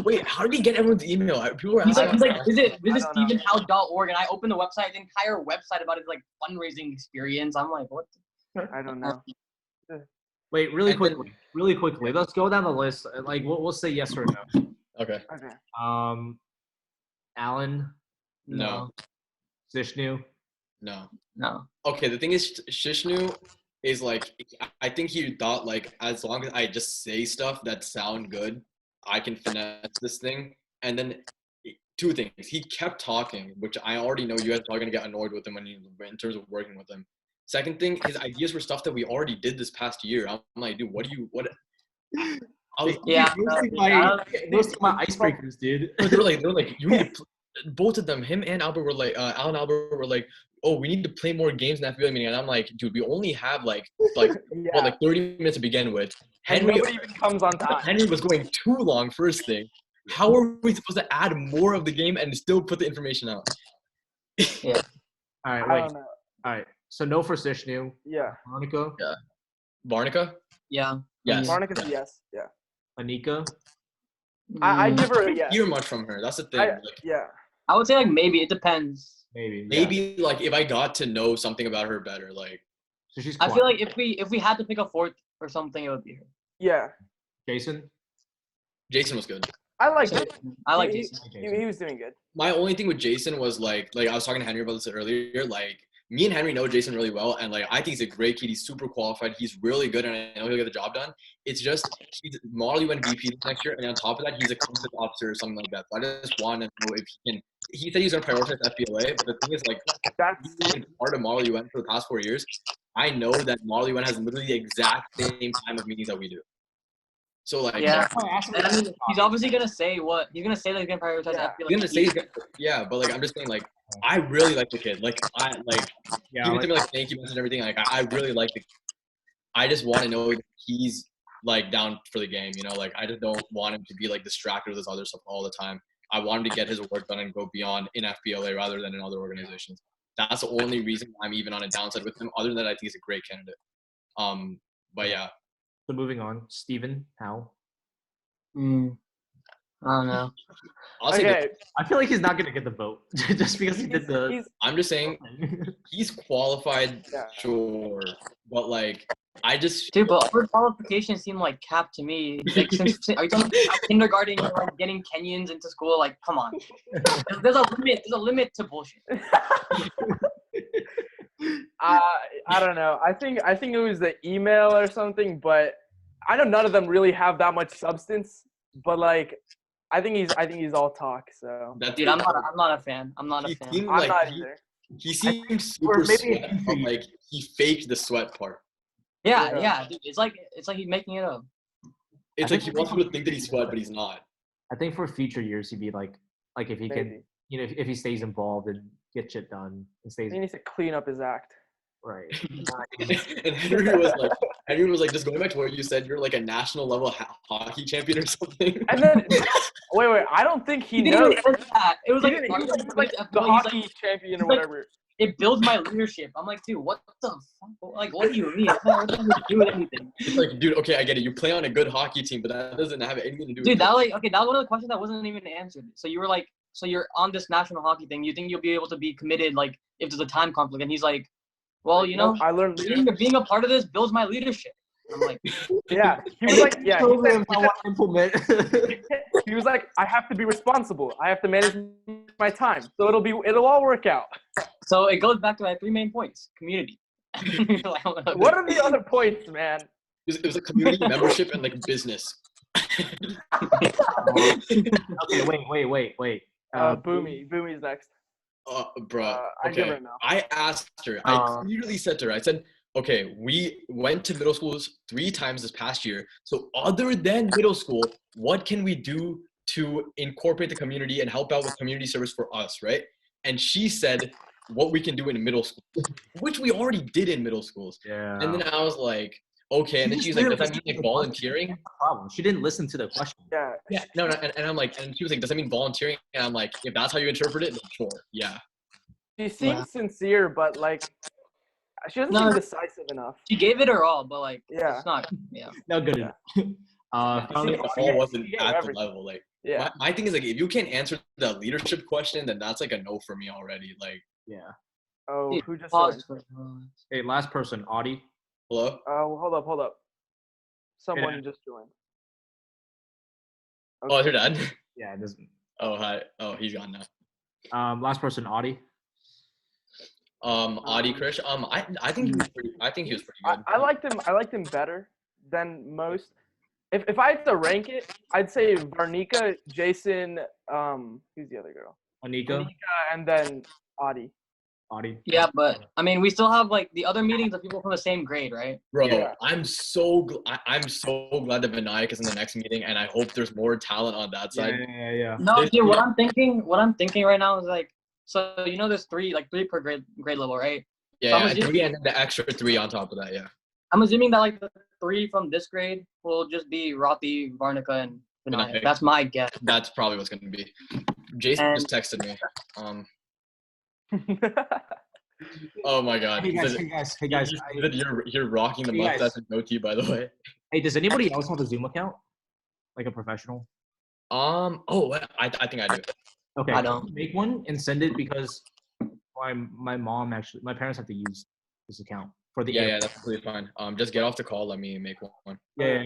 N: wait, how did he get everyone's email? People were
L: he's
N: asking.
L: like, visit stephenhowe.org, and I opened the website, the entire website about his fundraising experience. I'm like, what?
E: I don't know.
A: Wait, really quickly. Let's go down the list. Like we'll say yes or no.
N: Okay.
A: Alan.
N: No.
A: Zishnu.
L: No.
N: Okay, the thing is, Shishnu is I think he thought as long as I just say stuff that sound good, I can finesse this thing. And then two things. He kept talking, which I already know you guys are probably gonna get annoyed with him in terms of working with him. Second thing, his ideas were stuff that we already did this past year. I'm like, dude, what? I was
A: most of my icebreakers, dude.
N: They were like, you need to. Both of them, him and Albert were like, Al and Albert were like, oh, we need to play more games in that FBLA meeting. And I'm like, dude, we only have 30 minutes to begin with.
E: Henry nobody even comes on time.
N: Henry was going too long. First thing, how are we supposed to add more of the game and still put the information out?
L: Yeah.
A: All right, wait. All right. So no for Zishnu.
E: Yeah.
A: Barnica?
N: Yeah. Barnica?
L: Yeah.
N: Yes.
E: Barnica's a yes. Yeah.
A: Anika?
E: I give her a yes.
N: Hear much from her. That's the thing.
E: Yeah.
L: I would say maybe. It depends.
A: Maybe
N: if I got to know something about her better,
A: So she's.
L: I feel like if we had to pick a fourth or something, it would be her.
E: Yeah.
A: Jason
N: was good.
E: I like Jason.
L: I like Jason.
E: He was doing good.
N: My only thing with Jason was I was talking to Henry about this earlier. Me and Henry know Jason really well, and I think he's a great kid. He's super qualified. He's really good, and I know he'll get the job done. It's just he's Model UN VP next year, and on top of that, he's a concept officer or something like that. So I just want to know if he can. He said he's going to prioritize FBLA, but the thing is, he's been part of Model UN for the past 4 years. I know that Model UN has literally the exact same time of meetings that we do. So
L: yeah, and I mean, he's obviously gonna say what he's gonna say that he's gonna prioritize FBLA.
N: He's gonna say but I'm just saying I really like the kid. Even to me thank you message and everything. I really like the kid. I just want to know that he's down for the game. I just don't want him to be distracted with this other stuff all the time. I want him to get his work done and go beyond in FBLA rather than in other organizations. That's the only reason I'm even on a downside with him. Other than that, I think he's a great candidate. But yeah.
A: So moving on, Stephen Howe.
L: I don't know.
E: Okay.
A: I feel like he's not gonna get the vote just because he did the.
N: I'm just saying he's qualified, sure, but I just.
L: Dude, but her qualifications seem capped to me. Are you talking about kindergarten? You're getting Kenyans into school? Come on. There's a limit. There's a limit to bullshit.
E: I don't know. I think it was the email or something, but I know none of them really have that much substance. But I think he's all talk. So
L: dude, I'm not a fan. I'm not a fan.
N: I'm
E: not either.
N: He seems super sweat, but he faked the sweat part.
L: Yeah, dude. It's like he's making it up.
N: It's he wants people to think that he's sweat, but he's not.
A: I think for future years he'd be if he can, if he stays involved and get shit done and stays.
E: He needs to clean up his act.
A: Right.
N: And Henry was just going back to what you said. You're a national level hockey champion or something.
E: And then wait. I don't think he knows.
L: It was
E: the hockey champion or whatever.
L: It builds my leadership. I'm like, dude, what the fuck? What do you mean? It's not nothing to do with anything.
N: It's dude, okay, I get it. You play on a good hockey team, but that doesn't have anything to do with
L: dude, that was one of the questions that wasn't even answered. So you were so you're on this national hockey thing. You think you'll be able to be committed, like, if there's a time conflict? And he's like, well, you know,
E: I learned
L: being a part of this builds my leadership. I'm like,
E: yeah. He was like, yeah.
A: Programs I want to implement.
E: He was like, I have to be responsible. I have to manage my time. So it'll all work out.
L: So it goes back to my 3 main points: community.
E: What are the other points, man?
N: It was a community membership and like business.
A: Okay, wait.
E: Boomy's next.
N: Bro,
E: I give
N: okay.
E: her now.
N: I asked her. I clearly said to her, I said, okay, we went to middle schools 3 times this past year. So other than middle school, what can we do to incorporate the community and help out with community service for us, right? And she said what we can do in middle school, which we already did in middle schools.
A: Yeah.
N: And then I was like, okay. And then she's like, does that mean like volunteering?
A: Problem. She didn't listen to the question.
E: Yeah.
N: No. And I'm like, and she was like, does that mean volunteering? And I'm like, if that's how you interpret it, then sure. Yeah.
E: She seems sincere, but like, she doesn't seem decisive enough.
L: She gave it her all, but like,
E: yeah,
L: it's not. Yeah.
A: Not good enough.
N: Finally, the all wasn't at the level. Like,
E: yeah.
N: My thing is like, if you can't answer the leadership question, then that's like a no for me already. Like,
A: yeah.
E: Oh, who just
L: paused?
A: Hey, last person, Audie.
N: Hello.
E: Hold up. Someone just joined.
N: Okay. Oh, is your dad?
A: Yeah, it doesn't.
N: Oh, hi. Oh, he's gone now.
A: Last person, Audie.
N: Audie Krish. I think he was pretty. I think he was pretty good.
E: I liked him better than most. If I had to rank it, I'd say Varnika, Jason. Who's the other girl?
A: Anika,
E: and then Audie.
L: Yeah, but I mean, we still have like the other meetings of people from the same grade, right?
N: Bro,
E: yeah.
N: I'm so glad that Vinayak is in the next meeting, and I hope there's more talent on that side.
A: Yeah.
L: No, dude, what I'm thinking right now is like, so you know, there's three per grade level, right?
N: Yeah,
L: So
N: 3 and the extra 3 on top of that. Yeah.
L: I'm assuming that like the 3 from this grade will just be Rati, Varnika, and Vinayak. That's my guess.
N: That's probably what's gonna be. Jason just texted me. Oh my God!
A: Hey guys!
N: You're rocking the mustache and goatee, by the way.
A: Hey, does anybody else have a Zoom account, like a professional?
N: Oh, I think I do.
A: Okay,
L: I don't.
A: Make one and send it because my parents have to use this account for the.
N: Yeah, that's completely fine. Just get off the call. Let me make one.
A: Yeah.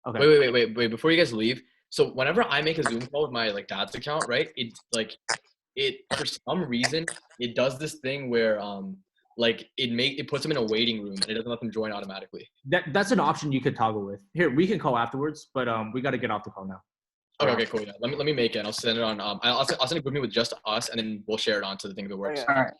A: Okay.
N: Wait! Before you guys leave, so whenever I make a Zoom call with my like dad's account, right? It for some reason it does this thing where it puts them in a waiting room and it doesn't let them join automatically.
A: That's an option you could toggle with. Here, we can call afterwards, but we got to get off the call now.
N: Okay, cool. Yeah, let me make it. I'll send it on. I'll send a group meet with just us, and then we'll share it on to the thing if it works.
E: Okay.
L: All right.